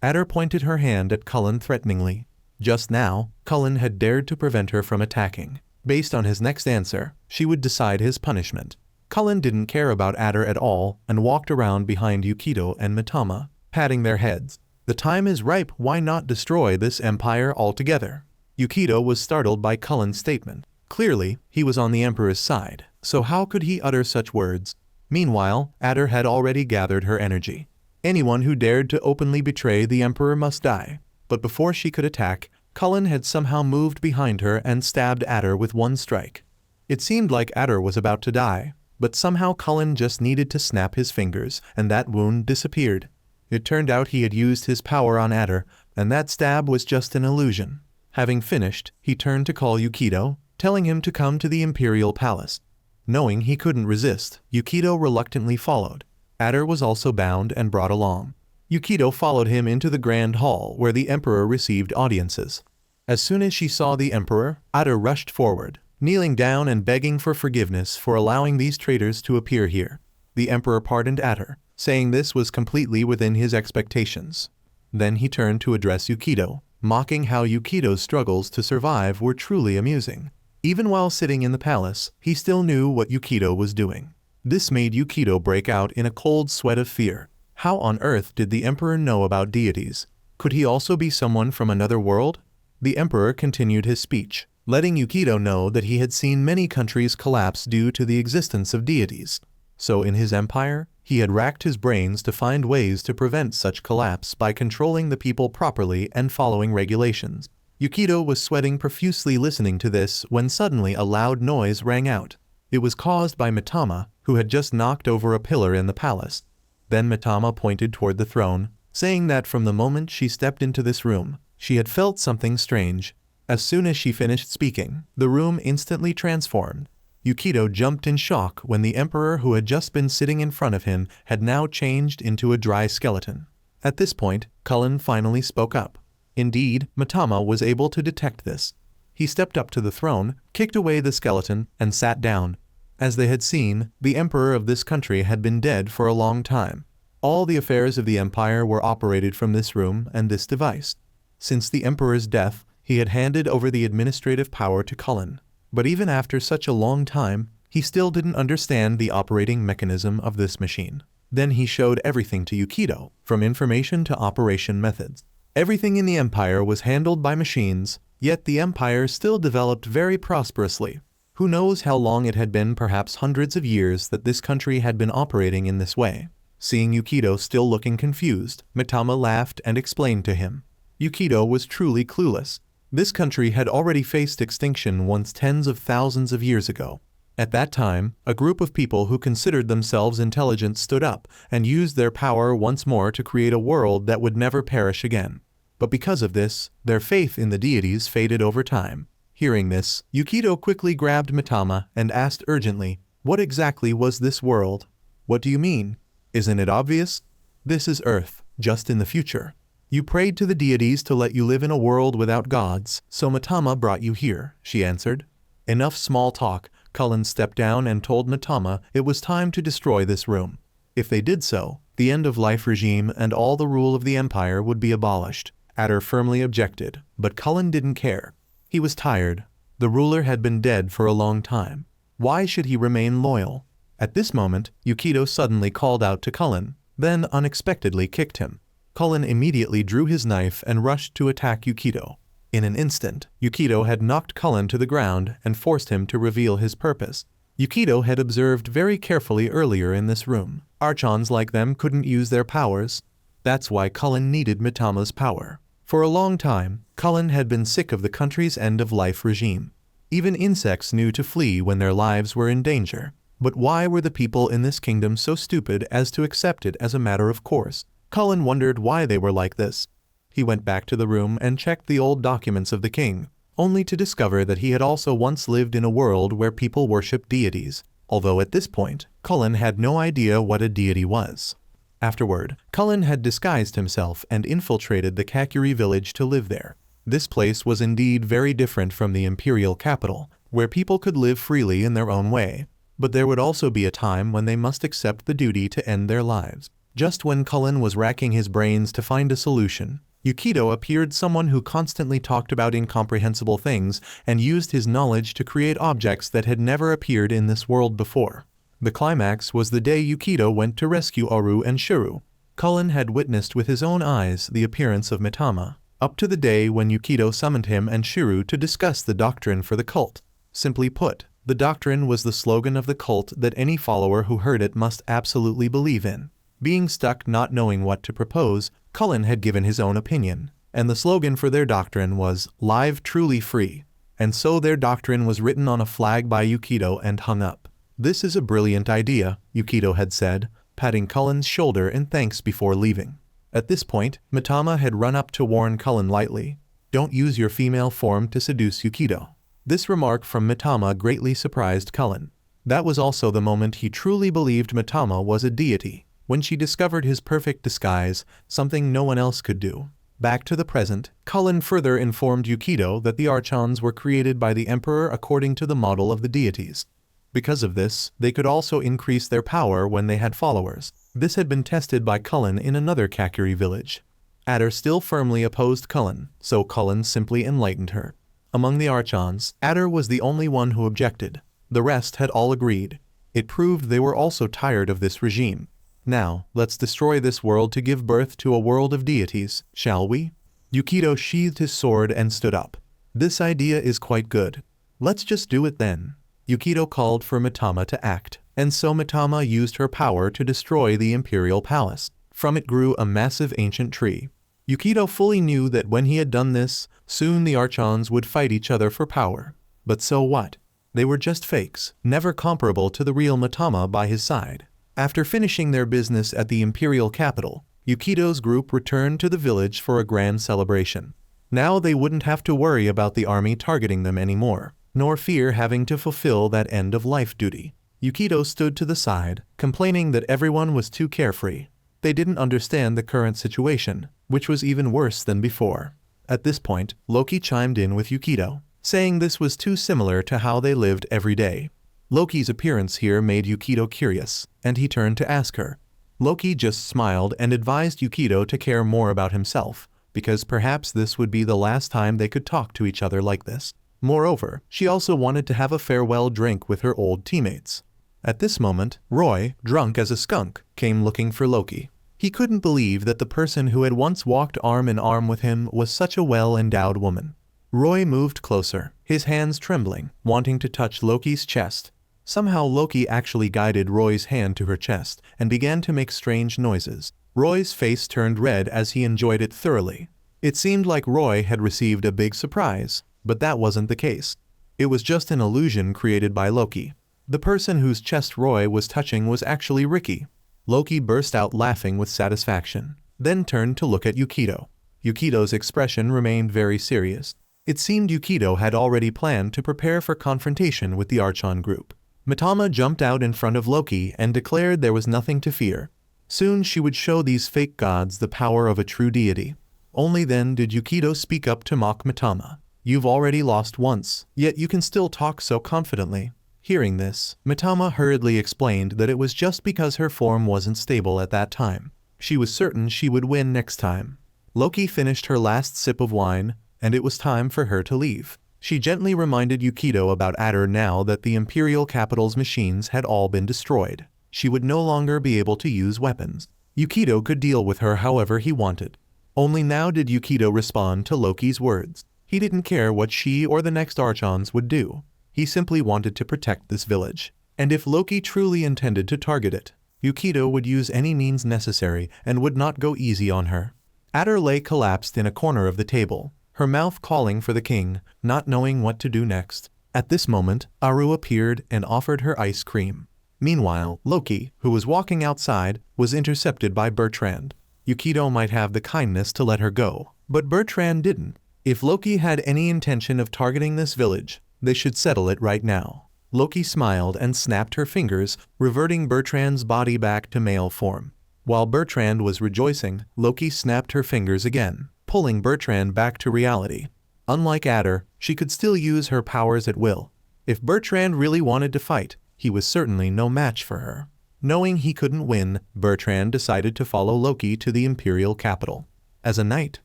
Speaker 1: Adder pointed her hand at Cullen threateningly. Just now, Cullen had dared to prevent her from attacking. Based on his next answer, she would decide his punishment. Cullen didn't care about Adder at all and walked around behind Yukido and Matama, patting their heads. The time is ripe. Why not destroy this empire altogether? Yukido was startled by Cullen's statement. Clearly, he was on the Emperor's side, so how could he utter such words? Meanwhile, Adder had already gathered her energy. Anyone who dared to openly betray the Emperor must die. But before she could attack, Cullen had somehow moved behind her and stabbed Adder with one strike. It seemed like Adder was about to die, but somehow Cullen just needed to snap his fingers, and that wound disappeared. It turned out he had used his power on Adder, and that stab was just an illusion. Having finished, he turned to call Yukido, telling him to come to the Imperial Palace. Knowing he couldn't resist, Yukido reluctantly followed. Adder was also bound and brought along. Yukido followed him into the Grand Hall where the Emperor received audiences. As soon as she saw the Emperor, Adder rushed forward, kneeling down and begging for forgiveness for allowing these traitors to appear here. The Emperor pardoned Adder, saying this was completely within his expectations. Then he turned to address Yukido, mocking how Yukido's struggles to survive were truly amusing. Even while sitting in the palace, he still knew what Yukido was doing. This made Yukido break out in a cold sweat of fear. How on earth did the Emperor know about deities? Could he also be someone from another world? The Emperor continued his speech, letting Yukido know that he had seen many countries collapse due to the existence of deities. So in his empire, he had racked his brains to find ways to prevent such collapse by controlling the people properly and following regulations. Yukido was sweating profusely listening to this when suddenly a loud noise rang out. It was caused by Matama, who had just knocked over a pillar in the palace. Then Matama pointed toward the throne, saying that from the moment she stepped into this room, she had felt something strange. As soon as she finished speaking, the room instantly transformed. Yukido jumped in shock when the Emperor who had just been sitting in front of him had now changed into a dry skeleton. At this point, Cullen finally spoke up. Indeed, Matama was able to detect this. He stepped up to the throne, kicked away the skeleton, and sat down. As they had seen, the Emperor of this country had been dead for a long time. All the affairs of the Empire were operated from this room and this device. Since the Emperor's death, he had handed over the administrative power to Cullen. But even after such a long time, he still didn't understand the operating mechanism of this machine. Then he showed everything to Yukido, from information to operation methods. Everything in the Empire was handled by machines, yet the Empire still developed very prosperously. Who knows how long it had been, perhaps hundreds of years, that this country had been operating in this way. Seeing Yukido still looking confused, Matama laughed and explained to him. Yukido was truly clueless. This country had already faced extinction once tens of thousands of years ago. At that time, a group of people who considered themselves intelligent stood up and used their power once more to create a world that would never perish again. But because of this, their faith in the deities faded over time. Hearing this, Yukido quickly grabbed Matama and asked urgently, "What exactly was this world?" "What do you mean? Isn't it obvious? This is Earth, just in the future. You prayed to the deities to let you live in a world without gods, so Matama brought you here," she answered. Enough small talk. Cullen stepped down and told Matama it was time to destroy this room. If they did so, the end-of-life regime and all the rule of the Empire would be abolished. Adder firmly objected, but Cullen didn't care. He was tired. The ruler had been dead for a long time. Why should he remain loyal? At this moment, Yukido suddenly called out to Cullen, then unexpectedly kicked him. Cullen immediately drew his knife and rushed to attack Yukido. In an instant, Yukido had knocked Cullen to the ground and forced him to reveal his purpose. Yukido had observed very carefully earlier in this room. Archons like them couldn't use their powers. That's why Cullen needed Matama's power. For a long time, Cullen had been sick of the country's end-of-life regime. Even insects knew to flee when their lives were in danger. But why were the people in this kingdom so stupid as to accept it as a matter of course? Cullen wondered why they were like this. He went back to the room and checked the old documents of the king. only to discover that he had also once lived in a world where people worshipped deities, although at this point, Cullen had no idea what a deity was. Afterward, Cullen had disguised himself and infiltrated the Kakuri village to live there. This place was indeed very different from the imperial capital, where people could live freely in their own way. But there would also be a time when they must accept the duty to end their lives. Just when Cullen was racking his brains to find a solution, Yukido appeared, someone who constantly talked about incomprehensible things and used his knowledge to create objects that had never appeared in this world before. The climax was the day Yukido went to rescue Aru and Shuru. Cullen had witnessed with his own eyes the appearance of Matama, up to the day when Yukido summoned him and Shuru to discuss the doctrine for the cult. Simply put, the doctrine was the slogan of the cult that any follower who heard it must absolutely believe in. Being stuck not knowing what to propose, Cullen had given his own opinion, and the slogan for their doctrine was, "Live truly free." And so their doctrine was written on a flag by Yukido and hung up. "This is a brilliant idea," Yukido had said, patting Cullen's shoulder in thanks before leaving. At this point, Matama had run up to warn Cullen lightly, "Don't use your female form to seduce Yukido." This remark from Matama greatly surprised Cullen. That was also the moment he truly believed Matama was a deity, when she discovered his perfect disguise, something no one else could do. Back to the present, Cullen further informed Yukido that the Archons were created by the Emperor according to the model of the deities. Because of this, they could also increase their power when they had followers. This had been tested by Cullen in another Kakuri village. Adder still firmly opposed Cullen, so Cullen simply enlightened her. Among the Archons, Adder was the only one who objected. The rest had all agreed. It proved they were also tired of this regime. "Now, let's destroy this world to give birth to a world of deities, shall we?" Yukido sheathed his sword and stood up. "This idea is quite good. Let's just do it then." Yukido called for Matama to act, and so Matama used her power to destroy the imperial palace. From it grew a massive ancient tree. Yukido fully knew that when he had done this, soon the Archons would fight each other for power. But so what? They were just fakes, never comparable to the real Matama by his side. After finishing their business at the imperial capital, Yukido's group returned to the village for a grand celebration. Now they wouldn't have to worry about the army targeting them anymore, nor fear having to fulfill that end-of-life duty. Yukido stood to the side, complaining that everyone was too carefree. They didn't understand the current situation, which was even worse than before. At this point, Loki chimed in with Yukido, saying this was too similar to how they lived every day. Loki's appearance here made Yukido curious, and he turned to ask her. Loki just smiled and advised Yukido to care more about himself, because perhaps this would be the last time they could talk to each other like this. Moreover, she also wanted to have a farewell drink with her old teammates. At this moment, Roy, drunk as a skunk, came looking for Loki. He couldn't believe that the person who had once walked arm in arm with him was such a well-endowed woman. Roy moved closer, his hands trembling, wanting to touch Loki's chest. Somehow Loki actually guided Roy's hand to her chest and began to make strange noises. Roy's face turned red as he enjoyed it thoroughly. It seemed like Roy had received a big surprise, but that wasn't the case. It was just an illusion created by Loki. The person whose chest Roy was touching was actually Ricky. Loki burst out laughing with satisfaction, then turned to look at Yukido. Yukido's expression remained very serious. It seemed Yukido had already planned to prepare for confrontation with the Archon group. Matama jumped out in front of Loki and declared there was nothing to fear. Soon she would show these fake gods the power of a true deity. Only then did Yukido speak up to mock Matama. "You've already lost once, yet you can still talk so confidently." Hearing this, Matama hurriedly explained that it was just because her form wasn't stable at that time. She was certain she would win next time. Loki finished her last sip of wine, and it was time for her to leave. She gently reminded Yukido about Adder now that the imperial capital's machines had all been destroyed. She would no longer be able to use weapons. Yukido could deal with her however he wanted. Only now did Yukido respond to Loki's words. He didn't care what she or the next Archons would do. He simply wanted to protect this village. And if Loki truly intended to target it, Yukido would use any means necessary and would not go easy on her. Adder lay collapsed in a corner of the table, her mouth calling for the king, not knowing what to do next. At this moment, Aru appeared and offered her ice cream. Meanwhile, Loki, who was walking outside, was intercepted by Bertrand. Yukido might have the kindness to let her go, but Bertrand didn't. If Loki had any intention of targeting this village, they should settle it right now. Loki smiled and snapped her fingers, reverting Bertrand's body back to male form. While Bertrand was rejoicing, Loki snapped her fingers again, pulling Bertrand back to reality. Unlike Adder, she could still use her powers at will. If Bertrand really wanted to fight, he was certainly no match for her. Knowing he couldn't win, Bertrand decided to follow Loki to the Imperial capital. As a knight,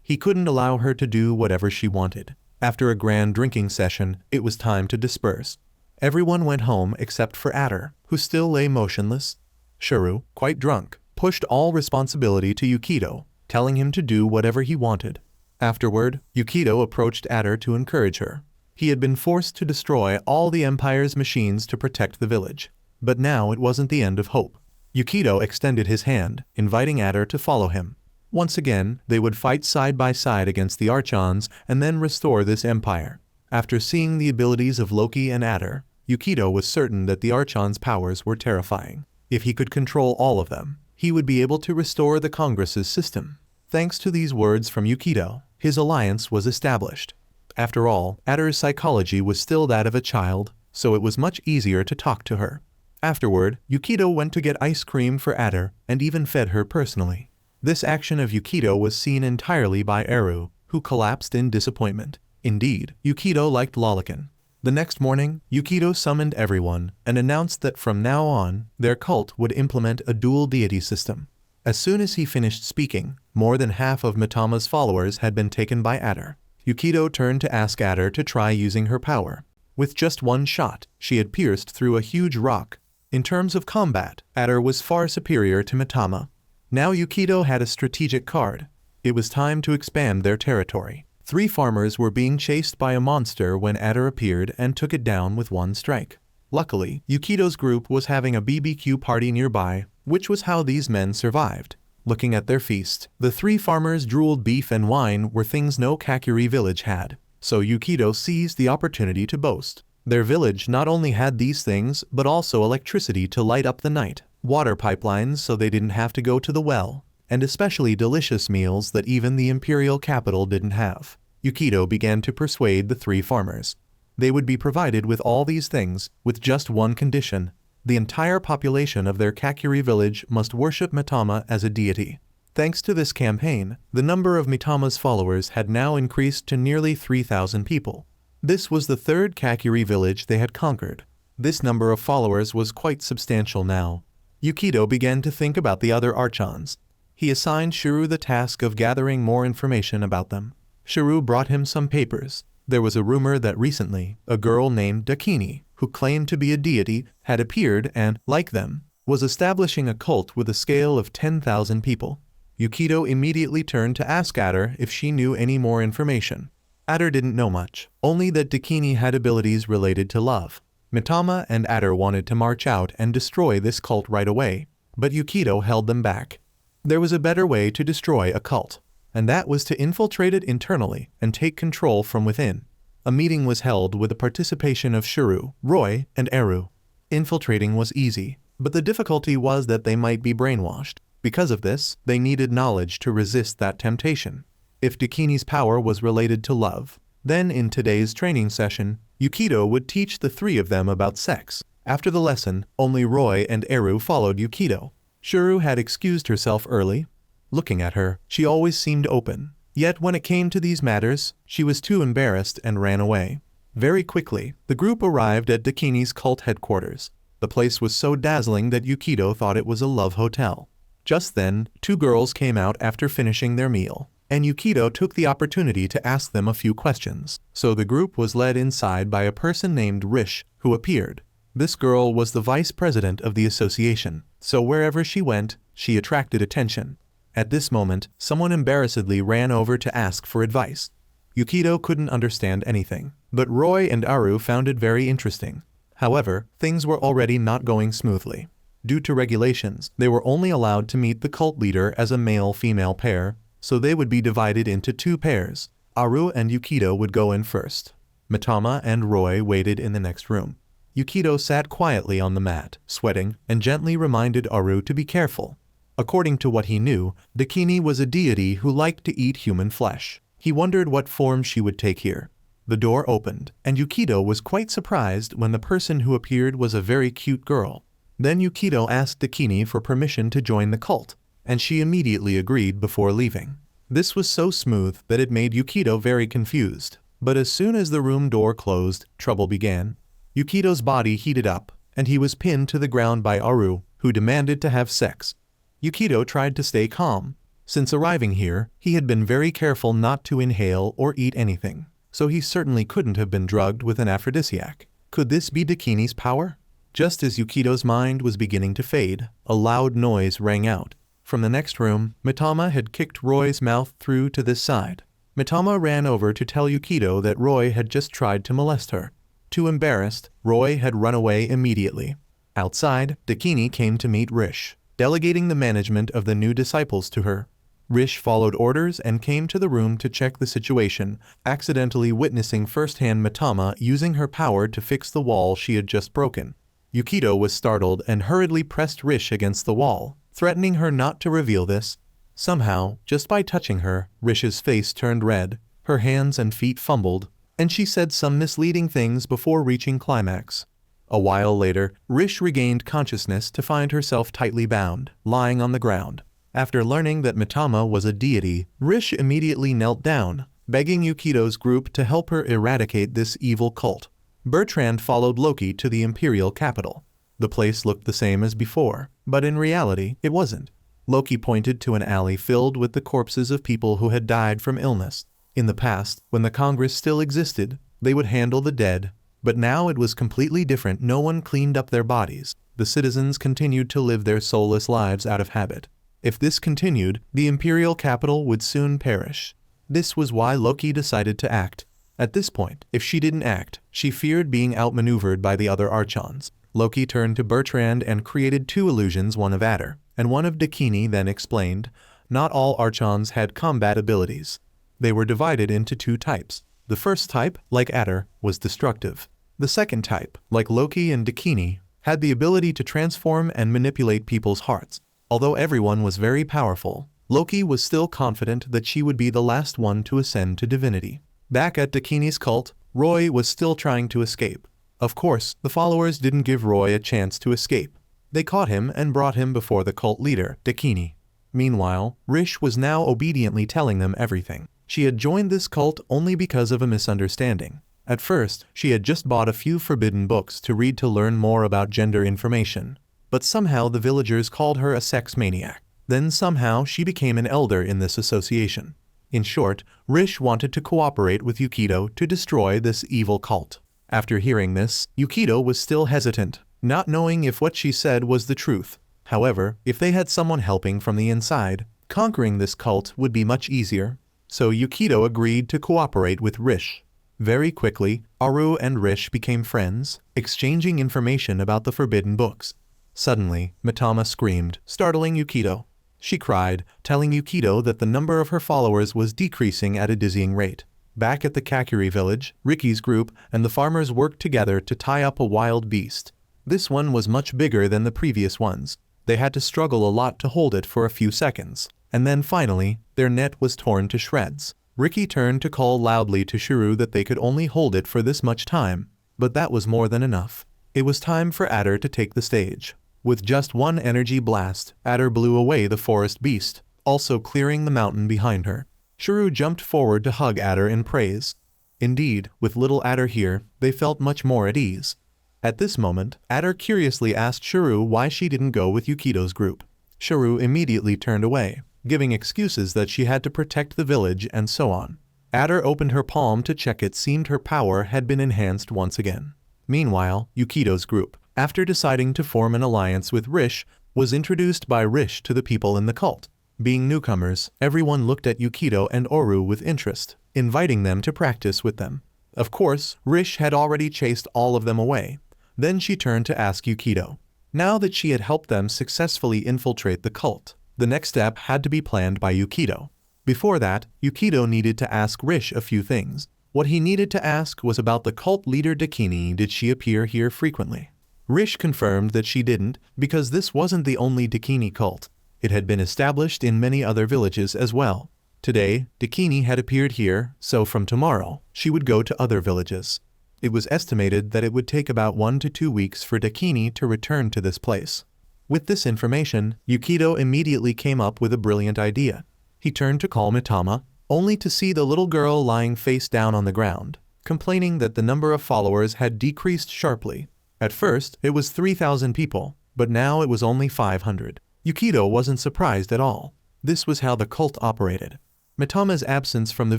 Speaker 1: he couldn't allow her to do whatever she wanted. After a grand drinking session, it was time to disperse. Everyone went home except for Adder, who still lay motionless. Shuru, quite drunk, pushed all responsibility to Yukido, telling him to do whatever he wanted. Afterward, Yukido approached Adder to encourage her. He had been forced to destroy all the Empire's machines to protect the village. But now it wasn't the end of hope. Yukido extended his hand, inviting Adder to follow him. Once again, they would fight side by side against the Archons and then restore this empire. After seeing the abilities of Loki and Adder, Yukido was certain that the Archons' powers were terrifying. If he could control all of them, he would be able to restore the Congress's system. Thanks to these words from Yukido, his alliance was established. After all, Adder's psychology was still that of a child, so it was much easier to talk to her. Afterward, Yukido went to get ice cream for Adder and even fed her personally. This action of Yukido was seen entirely by Eru, who collapsed in disappointment. Indeed, Yukido liked Lolican. The next morning, Yukido summoned everyone and announced that from now on, their cult would implement a dual deity system. As soon as he finished speaking, more than half of Matama's followers had been taken by Adder. Yukido turned to ask Adder to try using her power. With just one shot, she had pierced through a huge rock. In terms of combat, Adder was far superior to Matama. Now Yukido had a strategic card. It was time to expand their territory. 3 farmers were being chased by a monster when Adder appeared and took it down with one strike. Luckily, Yukido's group was having a BBQ party nearby, which was how these men survived. Looking at their feast, the 3 farmers drooled beef and wine were things no Kakuri village had. So Yukido seized the opportunity to boast. Their village not only had these things, but also electricity to light up the night, water pipelines so they didn't have to go to the well, and especially delicious meals that even the imperial capital didn't have. Yukido began to persuade the 3 farmers. They would be provided with all these things, with just one condition. The entire population of their Kakuri village must worship Matama as a deity. Thanks to this campaign, the number of Matama's followers had now increased to nearly 3,000 people. This was the 3rd Kakuri village they had conquered. This number of followers was quite substantial now. Yukido began to think about the other Archons. He assigned Shuru the task of gathering more information about them. Shuru brought him some papers. There was a rumor that recently, a girl named Daini, who claimed to be a deity, had appeared and, like them, was establishing a cult with a scale of 10,000 people. Yukido immediately turned to ask Adder if she knew any more information. Adder didn't know much, only that Daini had abilities related to love. Matama and Adder wanted to march out and destroy this cult right away, but Yukido held them back. There was a better way to destroy a cult, and that was to infiltrate it internally and take control from within. A meeting was held with the participation of Shuru, Roy, and Eru. Infiltrating was easy, but the difficulty was that they might be brainwashed. Because of this, they needed knowledge to resist that temptation. If Daini's power was related to love, then in today's training session, Yukido would teach the 3 of them about sex. After the lesson, only Roy and Eru followed Yukido. Shuru had excused herself early. Looking at her, she always seemed open. Yet when it came to these matters, she was too embarrassed and ran away. Very quickly, the group arrived at Daini's cult headquarters. The place was so dazzling that Yukido thought it was a love hotel. Just then, 2 girls came out after finishing their meal, and Yukido took the opportunity to ask them a few questions. So the group was led inside by a person named Rish, who appeared. This girl was the vice president of the association, so wherever she went, she attracted attention. At this moment, someone embarrassedly ran over to ask for advice. Yukido couldn't understand anything, but Roy and Aru found it very interesting. However, things were already not going smoothly. Due to regulations, they were only allowed to meet the cult leader as a male-female pair, so they would be divided into 2 pairs. Aru and Yukido would go in first. Matama and Roy waited in the next room. Yukido sat quietly on the mat, sweating, and gently reminded Aru to be careful. According to what he knew, Daini was a deity who liked to eat human flesh. He wondered what form she would take here. The door opened, and Yukido was quite surprised when the person who appeared was a very cute girl. Then Yukido asked Daini for permission to join the cult, and she immediately agreed before leaving. This was so smooth that it made Yukido very confused. But as soon as the room door closed, trouble began. Yukido's body heated up, and he was pinned to the ground by Aru, who demanded to have sex. Yukido tried to stay calm. Since arriving here, he had been very careful not to inhale or eat anything, so he certainly couldn't have been drugged with an aphrodisiac. Could this be Daini's power? Just as Yukido's mind was beginning to fade, a loud noise rang out. From the next room, Matama had kicked Roy's mouth through to this side. Matama ran over to tell Yukido that Roy had just tried to molest her. Too embarrassed, Roy had run away immediately. Outside, Daini came to meet Rish, delegating the management of the new disciples to her. Rish followed orders and came to the room to check the situation, accidentally witnessing firsthand Matama using her power to fix the wall she had just broken. Yukido was startled and hurriedly pressed Rish against the wall, threatening her not to reveal this. Somehow, just by touching her, Rish's face turned red, her hands and feet fumbled, and she said some misleading things before reaching climax. A while later, Rish regained consciousness to find herself tightly bound, lying on the ground. After learning that Matama was a deity, Rish immediately knelt down, begging Yukido's group to help her eradicate this evil cult. Bertrand followed Loki to the imperial capital. The place looked the same as before, but in reality, it wasn't. Loki pointed to an alley filled with the corpses of people who had died from illness. In the past, when the Congress still existed, they would handle the dead, but now it was completely different. No one cleaned up their bodies. The citizens continued to live their soulless lives out of habit. If this continued, the imperial capital would soon perish. This was why Loki decided to act. At this point, if she didn't act, she feared being outmaneuvered by the other Archons. Loki turned to Bertrand and created two illusions, one of Adder and one of Daini, then explained, not all Archons had combat abilities. They were divided into two types. The first type, like Adder, was destructive. The second type, like Loki and Daini, had the ability to transform and manipulate people's hearts. Although everyone was very powerful, Loki was still confident that she would be the last one to ascend to divinity. Back at Daini's cult, Roy was still trying to escape. Of course, the followers didn't give Roy a chance to escape. They caught him and brought him before the cult leader, Daini. Meanwhile, Rish was now obediently telling them everything. She had joined this cult only because of a misunderstanding. At first, she had just bought a few forbidden books to read to learn more about gender information. But somehow the villagers called her a sex maniac. Then somehow she became an elder in this association. In short, Rish wanted to cooperate with Yukido to destroy this evil cult. After hearing this, Yukido was still hesitant, not knowing if what she said was the truth. However, if they had someone helping from the inside, conquering this cult would be much easier. So Yukido agreed to cooperate with Rish. Very quickly, Aru and Rish became friends, exchanging information about the forbidden books. Suddenly, Matama screamed, startling Yukido. She cried, telling Yukido that the number of her followers was decreasing at a dizzying rate. Back at the Kakuri village, Ricky's group and the farmers worked together to tie up a wild beast. This one was much bigger than the previous ones. They had to struggle a lot to hold it for a few seconds, and then finally, their net was torn to shreds. Ricky turned to call loudly to Shuru that they could only hold it for this much time, but that was more than enough. It was time for Adder to take the stage. With just one energy blast, Adder blew away the forest beast, also clearing the mountain behind her. Shuru jumped forward to hug Adder in praise. Indeed, with little Adder here, they felt much more at ease. At this moment, Adder curiously asked Shuru why she didn't go with Yukido's group. Shuru immediately turned away, giving excuses that she had to protect the village and so on. Adder opened her palm to check. It seemed her power had been enhanced once again. Meanwhile, Yukido's group, after deciding to form an alliance with Rish, was introduced by Rish to the people in the cult. Being newcomers, everyone looked at Yukido and Oru with interest, inviting them to practice with them. Of course, Rish had already chased all of them away. Then she turned to ask Yukido. Now that she had helped them successfully infiltrate the cult, the next step had to be planned by Yukido. Before that, Yukido needed to ask Rish a few things. What he needed to ask was about the cult leader Daini. Did she appear here frequently? Rish confirmed that she didn't, because this wasn't the only Daini cult. It had been established in many other villages as well. Today, Daini had appeared here, so from tomorrow, she would go to other villages. It was estimated that it would take about 1 to 2 weeks for Daini to return to this place. With this information, Yukido immediately came up with a brilliant idea. He turned to call Matama, only to see the little girl lying face down on the ground, complaining that the number of followers had decreased sharply. At first, it was 3,000 people, but now it was only 500. Yukido wasn't surprised at all. This was how the cult operated. Matama's absence from the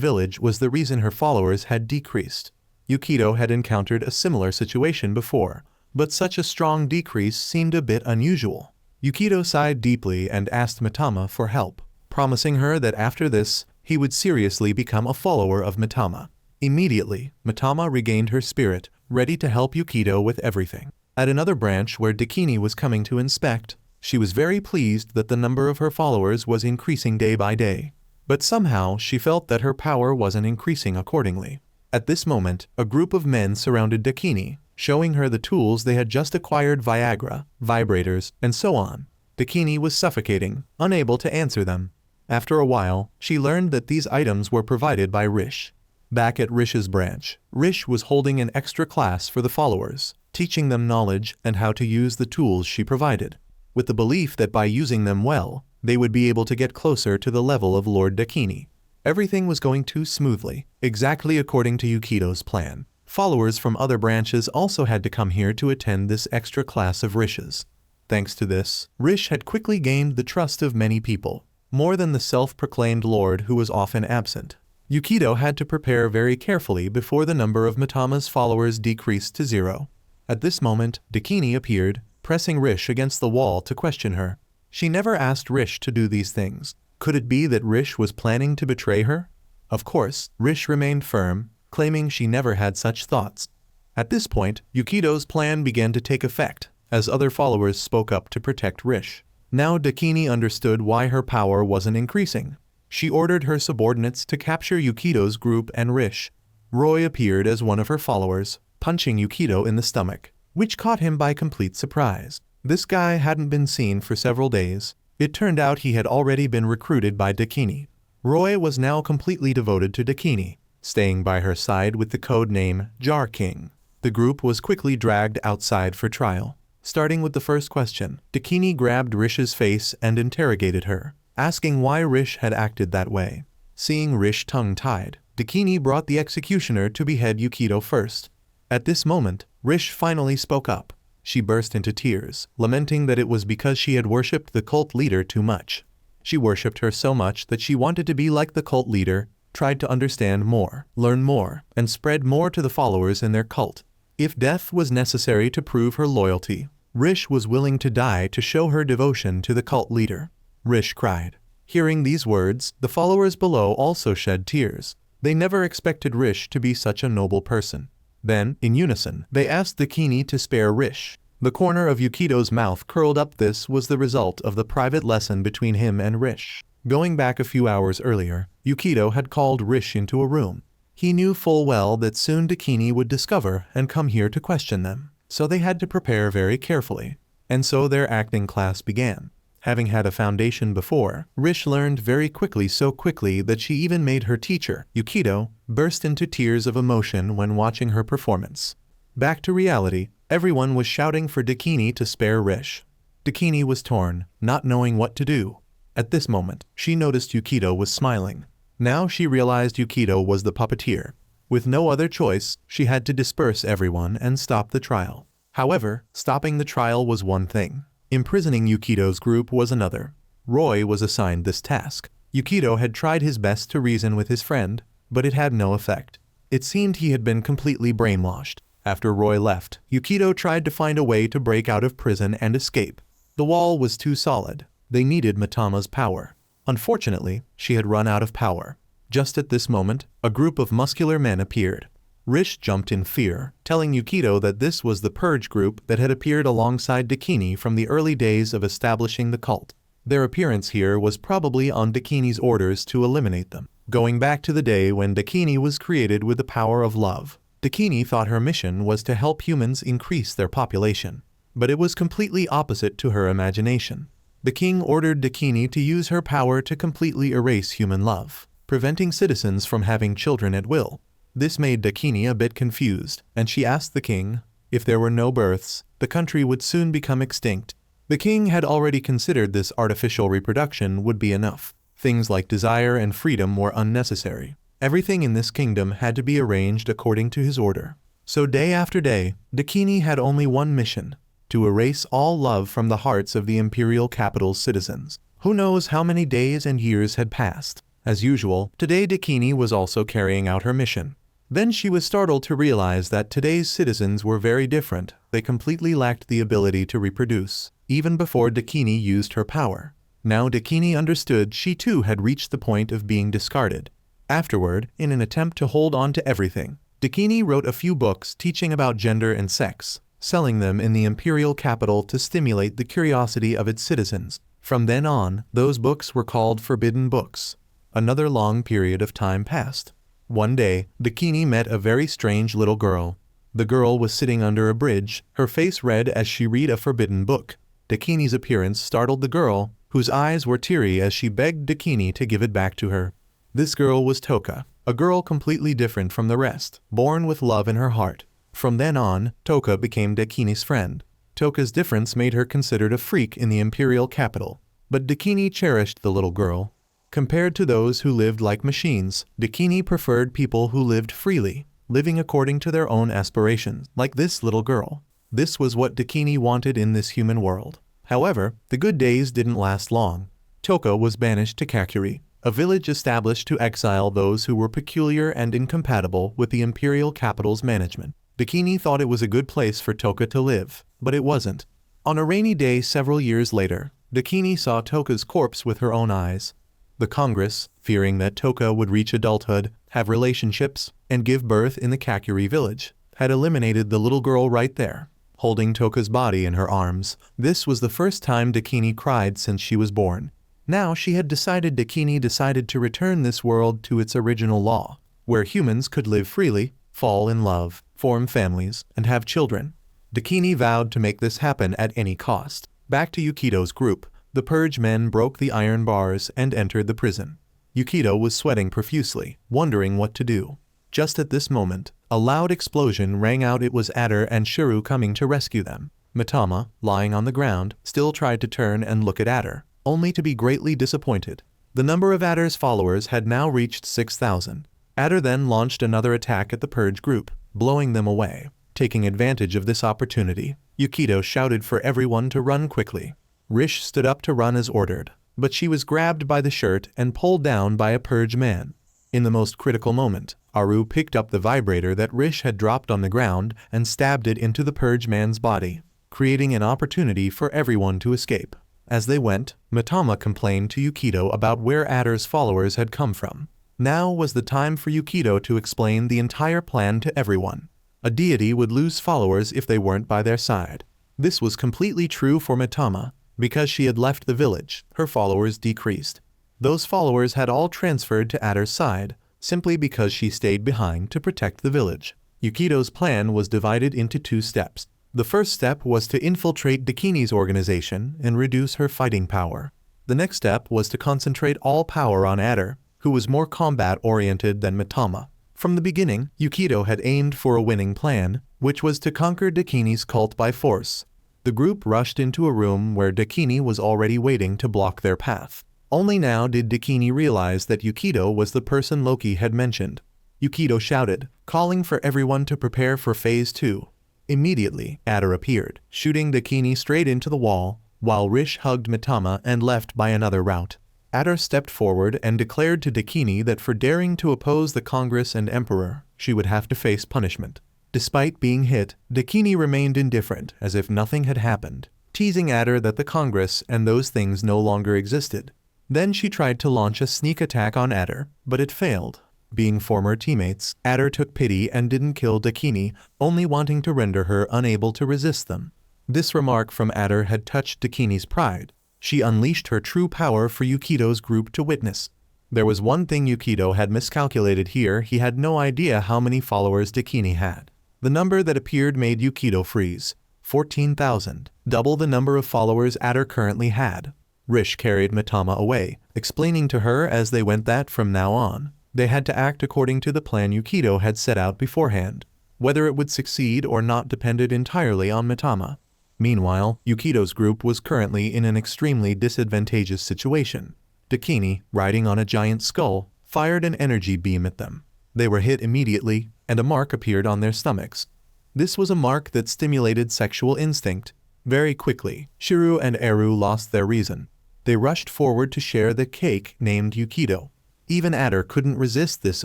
Speaker 1: village was the reason her followers had decreased. Yukido had encountered a similar situation before, but such a strong decrease seemed a bit unusual. Yukido sighed deeply and asked Matama for help, promising her that after this, he would seriously become a follower of Matama. Immediately, Matama regained her spirit, ready to help Yukido with everything. At another branch where Daini was coming to inspect, she was very pleased that the number of her followers was increasing day by day. But somehow she felt that her power wasn't increasing accordingly. At this moment, a group of men surrounded Daini, showing her the tools they had just acquired: Viagra, vibrators, and so on. Daini was suffocating, unable to answer them. After a while, she learned that these items were provided by Rish. Back at Rish's branch, Rish was holding an extra class for the followers, teaching them knowledge and how to use the tools she provided, with the belief that by using them well, they would be able to get closer to the level of Lord Daini. Everything was going too smoothly, exactly according to Yukido's plan. Followers from other branches also had to come here to attend this extra class of Rish's. Thanks to this, Rish had quickly gained the trust of many people, more than the self-proclaimed lord who was often absent. Yukido had to prepare very carefully before the number of Matama's followers decreased to 0. At this moment, Daini appeared, pressing Rish against the wall to question her. She never asked Rish to do these things. Could it be that Rish was planning to betray her? Of course, Rish remained firm, claiming she never had such thoughts. At this point, Yukido's plan began to take effect, as other followers spoke up to protect Rish. Now Daini understood why her power wasn't increasing. She ordered her subordinates to capture Yukido's group and Rish. Roy appeared as one of her followers, punching Yukido in the stomach, which caught him by complete surprise. This guy hadn't been seen for several days. It turned out he had already been recruited by Daini. Roy was now completely devoted to Daini, staying by her side with the code name Jar King. The group was quickly dragged outside for trial. Starting with the first question, Daini grabbed Rish's face and interrogated her, asking why Rish had acted that way. Seeing Rish tongue-tied, Daini brought the executioner to behead Yukido first. At this moment, Rish finally spoke up. She burst into tears, lamenting that it was because she had worshipped the cult leader too much. She worshipped her so much that she wanted to be like the cult leader, tried to understand more, learn more, and spread more to the followers in their cult. If death was necessary to prove her loyalty, Rish was willing to die to show her devotion to the cult leader. Rish cried. Hearing these words, the followers below also shed tears. They never expected Rish to be such a noble person. Then, in unison, they asked Daini to spare Rish. The corner of Yukido's mouth curled up. This was the result of the private lesson between him and Rish. Going back a few hours earlier, Yukido had called Rish into a room. He knew full well that soon Daini would discover and come here to question them, so they had to prepare very carefully. And so their acting class began. Having had a foundation before, Rish learned very quickly, so quickly that she even made her teacher, Yukido, burst into tears of emotion when watching her performance. Back to reality, everyone was shouting for Daini to spare Rish. Daini was torn, not knowing what to do. At this moment, she noticed Yukido was smiling. Now she realized Yukido was the puppeteer. With no other choice, she had to disperse everyone and stop the trial. However, stopping the trial was one thing. Imprisoning Yukido's group was another. Roy was assigned this task. Yukido had tried his best to reason with his friend, but it had no effect. It seemed he had been completely brainwashed. After Roy left, Yukido tried to find a way to break out of prison and escape. The wall was too solid. They needed Matama's power. Unfortunately, she had run out of power. Just at this moment, a group of muscular men appeared. Rish jumped in fear, telling Yukido that this was the purge group that had appeared alongside Daini from the early days of establishing the cult. Their appearance here was probably on Daini's orders to eliminate them. Going back to the day when Daini was created with the power of love, Daini thought her mission was to help humans increase their population. But it was completely opposite to her imagination. The king ordered Daini to use her power to completely erase human love. preventing citizens from having children at will. This made Daini a bit confused, and she asked the king, if there were no births, the country would soon become extinct. The king had already considered this artificial reproduction would be enough. Things like desire and freedom were unnecessary. Everything in this kingdom had to be arranged according to his order. So day after day, Daini had only one mission: to erase all love from the hearts of the imperial capital's citizens. Who knows how many days and years had passed. As usual, today Daini was also carrying out her mission. Then she was startled to realize that today's citizens were very different. They completely lacked the ability to reproduce, even before Daini used her power. Now Daini understood she too had reached the point of being discarded. Afterward, in an attempt to hold on to everything, Daini wrote a few books teaching about gender and sex, selling them in the imperial capital to stimulate the curiosity of its citizens. From then on, those books were called forbidden books. Another long period of time passed. One day, Daini met a very strange little girl. The girl was sitting under a bridge, her face red as she read a forbidden book. Daini's appearance startled the girl, whose eyes were teary as she begged Daini to give it back to her. This girl was Toka, a girl completely different from the rest, born with love in her heart. From then on, Toka became Daini's friend. Toka's difference made her considered a freak in the imperial capital, but Daini cherished the little girl. Compared to those who lived like machines, Daini preferred people who lived freely, living according to their own aspirations, like this little girl. This was what Daini wanted in this human world. However, the good days didn't last long. Toka was banished to Kakuri, a village established to exile those who were peculiar and incompatible with the imperial capital's management. Daini thought it was a good place for Toka to live, but it wasn't. On a rainy day several years later, Daini saw Toka's corpse with her own eyes. The Congress, fearing that Toka would reach adulthood, have relationships, and give birth in the Kakuri village, had eliminated the little girl right there, holding Toka's body in her arms. This was the first time Daini cried since she was born. Now Daini decided to return this world to its original law, where humans could live freely, fall in love, form families, and have children. Daini vowed to make this happen at any cost. Back to Yukido's group, the purge men broke the iron bars and entered the prison. Yukido was sweating profusely, wondering what to do. Just at this moment, a loud explosion rang out. It was Adder and Shuru coming to rescue them. Matama, lying on the ground, still tried to turn and look at Adder, only to be greatly disappointed. The number of Adder's followers had now reached 6,000. Adder then launched another attack at the purge group, blowing them away. Taking advantage of this opportunity, Yukido shouted for everyone to run quickly. Rish stood up to run as ordered, but she was grabbed by the shirt and pulled down by a purge man. In the most critical moment, Aru picked up the vibrator that Rish had dropped on the ground and stabbed it into the purge man's body, creating an opportunity for everyone to escape. As they went, Matama complained to Yukido about where Adder's followers had come from. Now was the time for Yukido to explain the entire plan to everyone. A deity would lose followers if they weren't by their side. This was completely true for Matama. Because she had left the village, her followers decreased. Those followers had all transferred to Adder's side, simply because she stayed behind to protect the village. Yukido's plan was divided into two steps. The first step was to infiltrate Daini's organization and reduce her fighting power. The next step was to concentrate all power on Adder, who was more combat-oriented than Matama. From the beginning, Yukido had aimed for a winning plan, which was to conquer Daini's cult by force. The group rushed into a room where Daini was already waiting to block their path. Only now did Daini realize that Yukido was the person Loki had mentioned. Yukido shouted, calling for everyone to prepare for Phase 2. Immediately, Adder appeared, shooting Daini straight into the wall, while Rish hugged Matama and left by another route. Adder stepped forward and declared to Daini that for daring to oppose the Congress and Emperor, she would have to face punishment. Despite being hit, Daini remained indifferent, as if nothing had happened, teasing Adder that the Congress and those things no longer existed. Then she tried to launch a sneak attack on Adder, but it failed. Being former teammates, Adder took pity and didn't kill Daini, only wanting to render her unable to resist them. This remark from Adder had touched Daini's pride. She unleashed her true power for Yukido's group to witness. There was one thing Yukido had miscalculated here. He had no idea how many followers Daini had. The number that appeared made Yukido freeze. 14,000, double the number of followers Adder currently had. Rish carried Matama away, explaining to her as they went that from now on, they had to act according to the plan Yukido had set out beforehand. Whether it would succeed or not depended entirely on Matama. Meanwhile, Yukido's group was currently in an extremely disadvantageous situation. Daini, riding on a giant skull, fired an energy beam at them. They were hit immediately, and a mark appeared on their stomachs. This was a mark that stimulated sexual instinct. Very quickly, Shiru and Eru lost their reason. They rushed forward to share the cake named Yukido. Even Adder couldn't resist this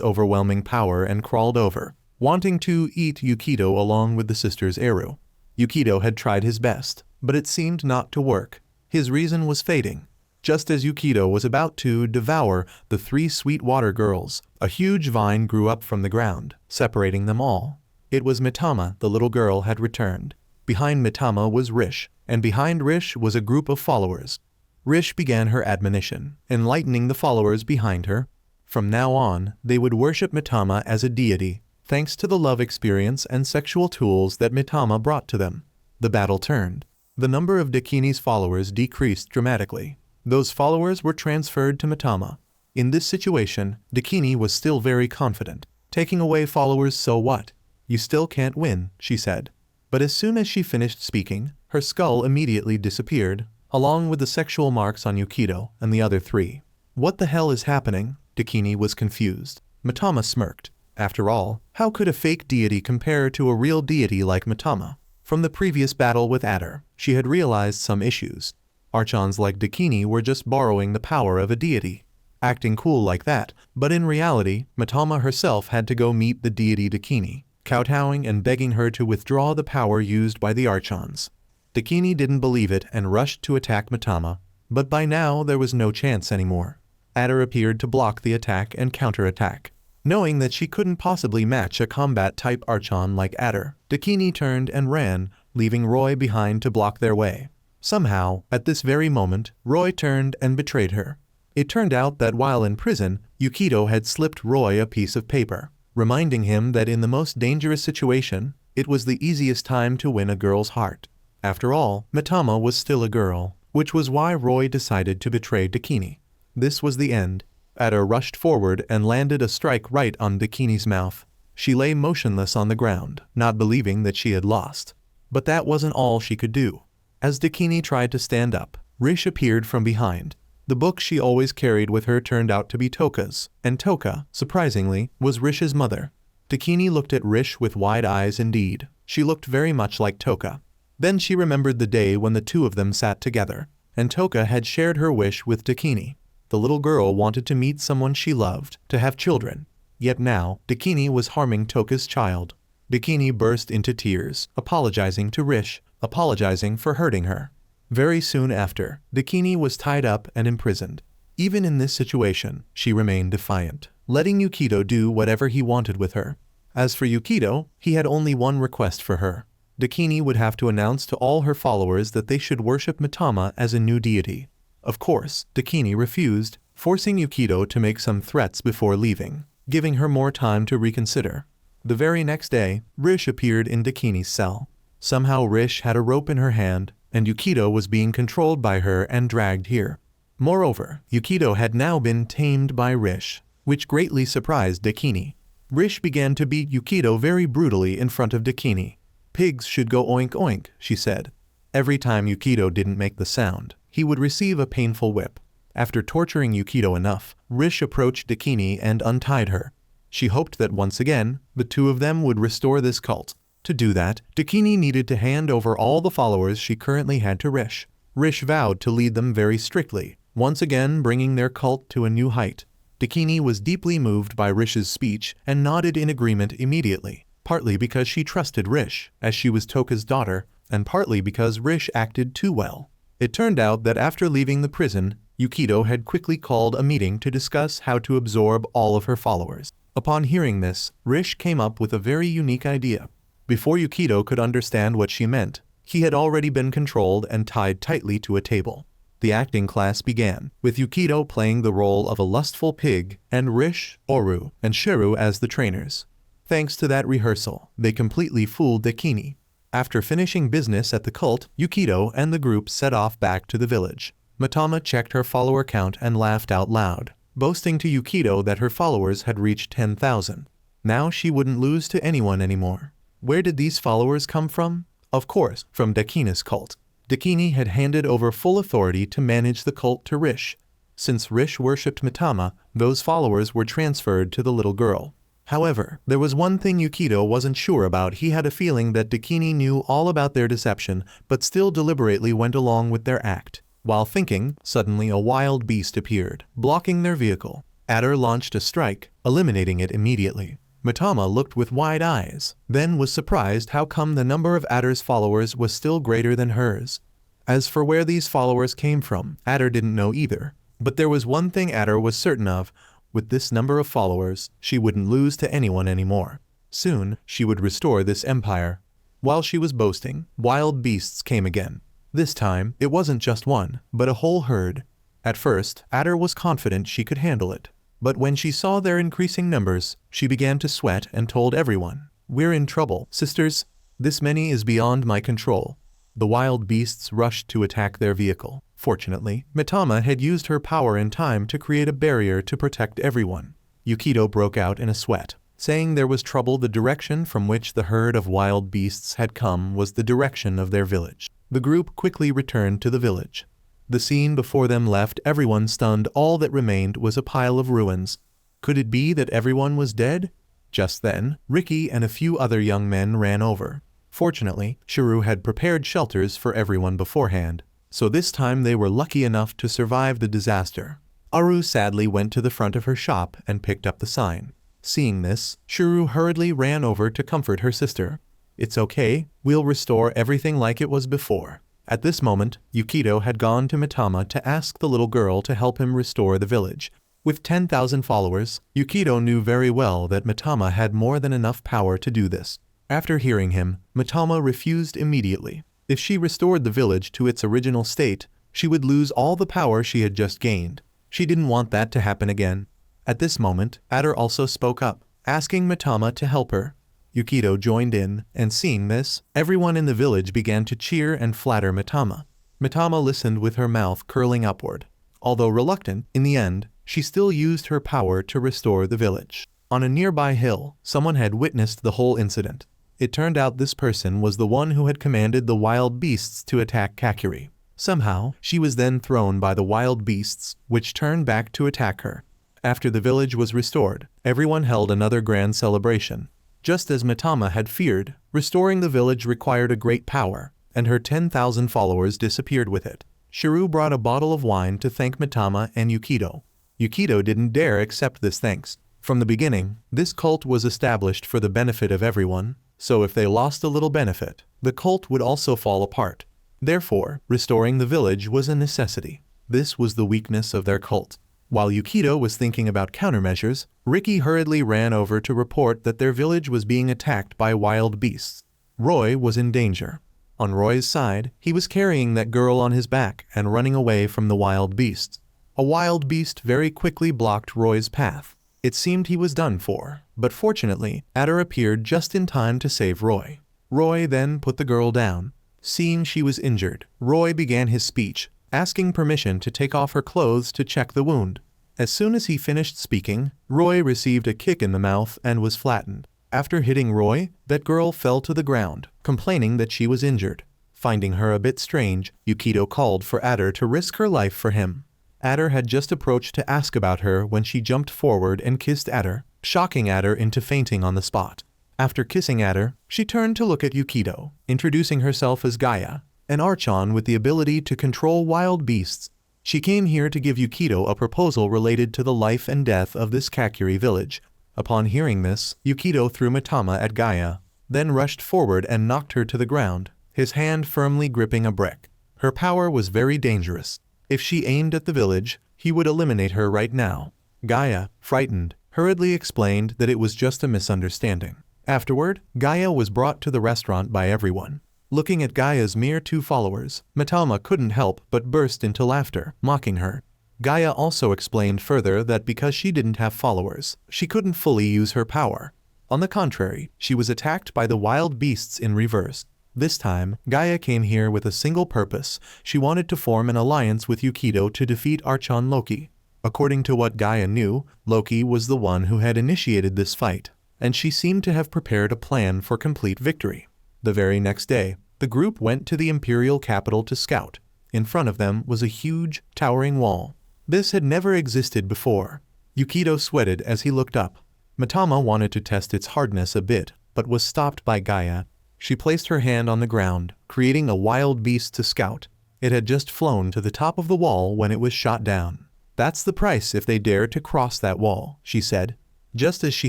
Speaker 1: overwhelming power and crawled over, wanting to eat Yukido along with the sisters Eru. Yukido had tried his best, but it seemed not to work. His reason was fading. Just as Yukido was about to devour the 3 sweet water girls, a huge vine grew up from the ground, separating them all. It was Matama, the little girl, had returned. Behind Matama was Rish, and behind Rish was a group of followers. Rish began her admonition, enlightening the followers behind her. From now on, they would worship Matama as a deity, thanks to the love experience and sexual tools that Matama brought to them. The battle turned. The number of Daini's followers decreased dramatically. Those followers were transferred to Matama. In this situation, Daini was still very confident. Taking away followers, so what? You still can't win, she said. But as soon as she finished speaking, her skull immediately disappeared, along with the sexual marks on Yukido and the other 3. What the hell is happening? Daini was confused. Matama smirked. After all, how could a fake deity compare to a real deity like Matama? From the previous battle with Adder, she had realized some issues. Archons like Daini were just borrowing the power of a deity, acting cool like that, but in reality, Matama herself had to go meet the deity Daini, kowtowing and begging her to withdraw the power used by the Archons. Daini didn't believe it and rushed to attack Matama, but by now there was no chance anymore. Adder appeared to block the attack and counterattack. Knowing that she couldn't possibly match a combat-type Archon like Adder, Daini turned and ran, leaving Roy behind to block their way. Somehow, at this very moment, Roy turned and betrayed her. It turned out that while in prison, Yukido had slipped Roy a piece of paper, reminding him that in the most dangerous situation, it was the easiest time to win a girl's heart. After all, Matama was still a girl, which was why Roy decided to betray Daini. This was the end. Adder rushed forward and landed a strike right on Daini's mouth. She lay motionless on the ground, not believing that she had lost. But that wasn't all she could do. As Daini tried to stand up, Rish appeared from behind. The book she always carried with her turned out to be Toka's, and Toka, surprisingly, was Rish's mother. Daini looked at Rish with wide eyes indeed. She looked very much like Toka. Then she remembered the day when the 2 of them sat together, and Toka had shared her wish with Daini. The little girl wanted to meet someone she loved, to have children. Yet now, Daini was harming Toka's child. Daini burst into tears, apologizing to Rish, apologizing for hurting her. Very soon after, Daini was tied up and imprisoned. Even in this situation, she remained defiant, letting Yukido do whatever he wanted with her. As for Yukido, he had only one request for her. Daini would have to announce to all her followers that they should worship Matama as a new deity. Of course, Daini refused, forcing Yukido to make some threats before leaving, giving her more time to reconsider. The very next day, Rish appeared in Daini's cell. Somehow Rish had a rope in her hand, and Yukido was being controlled by her and dragged here. Moreover, Yukido had now been tamed by Rish, which greatly surprised Daini. Rish began to beat Yukido very brutally in front of Daini. Pigs should go oink oink, she said. Every time Yukido didn't make the sound, he would receive a painful whip. After torturing Yukido enough, Rish approached Daini and untied her. She hoped that once again, the 2 of them would restore this cult. To do that, Daini needed to hand over all the followers she currently had to Rish. Rish vowed to lead them very strictly, once again bringing their cult to a new height. Daini was deeply moved by Rish's speech and nodded in agreement immediately, partly because she trusted Rish, as she was Toka's daughter, and partly because Rish acted too well. It turned out that after leaving the prison, Yukido had quickly called a meeting to discuss how to absorb all of her followers. Upon hearing this, Rish came up with a very unique idea. Before Yukido could understand what she meant, he had already been controlled and tied tightly to a table. The acting class began, with Yukido playing the role of a lustful pig, and Rish, Oru, and Shiru as the trainers. Thanks to that rehearsal, they completely fooled Daini. After finishing business at the cult, Yukido and the group set off back to the village. Matama checked her follower count and laughed out loud, boasting to Yukido that her followers had reached 10,000. Now she wouldn't lose to anyone anymore. Where did these followers come from? Of course, from Dakini's cult. Dakini had handed over full authority to manage the cult to Rish. Since Rish worshipped Matama, those followers were transferred to the little girl. However, there was one thing Yukido wasn't sure about. He had a feeling that Dakini knew all about their deception, but still deliberately went along with their act. While thinking, suddenly a wild beast appeared, blocking their vehicle. Adder launched a strike, eliminating it immediately. Matama looked with wide eyes, then was surprised how come the number of Adder's followers was still greater than hers. As for where these followers came from, Adder didn't know either. But there was one thing Adder was certain of: with this number of followers, she wouldn't lose to anyone anymore. Soon, she would restore this empire. While she was boasting, wild beasts came again. This time, it wasn't just one, but a whole herd. At first, Adder was confident she could handle it. But when she saw their increasing numbers, she began to sweat and told everyone, "We're in trouble, sisters. This many is beyond my control." The wild beasts rushed to attack their vehicle. Fortunately, Matama had used her power in time to create a barrier to protect everyone. Yukido broke out in a sweat, saying there was trouble. The direction from which the herd of wild beasts had come was the direction of their village. The group quickly returned to the village. The scene before them left everyone stunned. All that remained was a pile of ruins. Could it be that everyone was dead? Just then, Ricky and a few other young men ran over. Fortunately, Shiru had prepared shelters for everyone beforehand, so this time they were lucky enough to survive the disaster. Aru sadly went to the front of her shop and picked up the sign. Seeing this, Shiru hurriedly ran over to comfort her sister. "It's okay, we'll restore everything like it was before." At this moment, Yukido had gone to Matama to ask the little girl to help him restore the village. With 10,000 followers, Yukido knew very well that Matama had more than enough power to do this. After hearing him, Matama refused immediately. If she restored the village to its original state, she would lose all the power she had just gained. She didn't want that to happen again. At this moment, Adder also spoke up, asking Matama to help her. Yukido joined in, and seeing this, everyone in the village began to cheer and flatter Matama. Matama listened with her mouth curling upward. Although reluctant, in the end, she still used her power to restore the village. On a nearby hill, someone had witnessed the whole incident. It turned out this person was the one who had commanded the wild beasts to attack Kakuri. Somehow, she was then thrown by the wild beasts, which turned back to attack her. After the village was restored, everyone held another grand celebration. Just as Matama had feared, restoring the village required a great power, and her 10,000 followers disappeared with it. Shiru brought a bottle of wine to thank Matama and Yukido. Yukido didn't dare accept this thanks. From the beginning, this cult was established for the benefit of everyone, so if they lost a little benefit, the cult would also fall apart. Therefore, restoring the village was a necessity. This was the weakness of their cult. While Yukido was thinking about countermeasures, Ricky hurriedly ran over to report that their village was being attacked by wild beasts. Roy was in danger. On Roy's side, he was carrying that girl on his back and running away from the wild beasts. A wild beast very quickly blocked Roy's path. It seemed he was done for, but fortunately, Adder appeared just in time to save Roy. Roy then put the girl down. Seeing she was injured, Roy began his speech, asking permission to take off her clothes to check the wound. As soon as he finished speaking, Roy received a kick in the mouth and was flattened. After hitting Roy, that girl fell to the ground, complaining that she was injured. Finding her a bit strange, Yukido called for Adder to risk her life for him. Adder had just approached to ask about her when she jumped forward and kissed Adder, shocking Adder into fainting on the spot. After kissing Adder, she turned to look at Yukido, introducing herself as Gaia, an Archon with the ability to control wild beasts. She came here to give Yukido a proposal related to the life and death of this Kakuri village. Upon hearing this, Yukido threw Matama at Gaia, then rushed forward and knocked her to the ground, his hand firmly gripping a brick. Her power was very dangerous. If she aimed at the village, he would eliminate her right now. Gaia, frightened, hurriedly explained that it was just a misunderstanding. Afterward, Gaia was brought to the restaurant by everyone. Looking at Gaia's mere 2 followers, Matama couldn't help but burst into laughter, mocking her. Gaia also explained further that because she didn't have followers, she couldn't fully use her power. On the contrary, she was attacked by the wild beasts in reverse. This time, Gaia came here with a single purpose. She wanted to form an alliance with Yukido to defeat Archon Loki. According to what Gaia knew, Loki was the one who had initiated this fight, and she seemed to have prepared a plan for complete victory. The very next day, the group went to the imperial capital to scout. In front of them was a huge, towering wall. This had never existed before. Yukido sweated as he looked up. Matama wanted to test its hardness a bit, but was stopped by Gaia. She placed her hand on the ground, creating a wild beast to scout. It had just flown to the top of the wall when it was shot down. "That's the price if they dare to cross that wall," she said. Just as she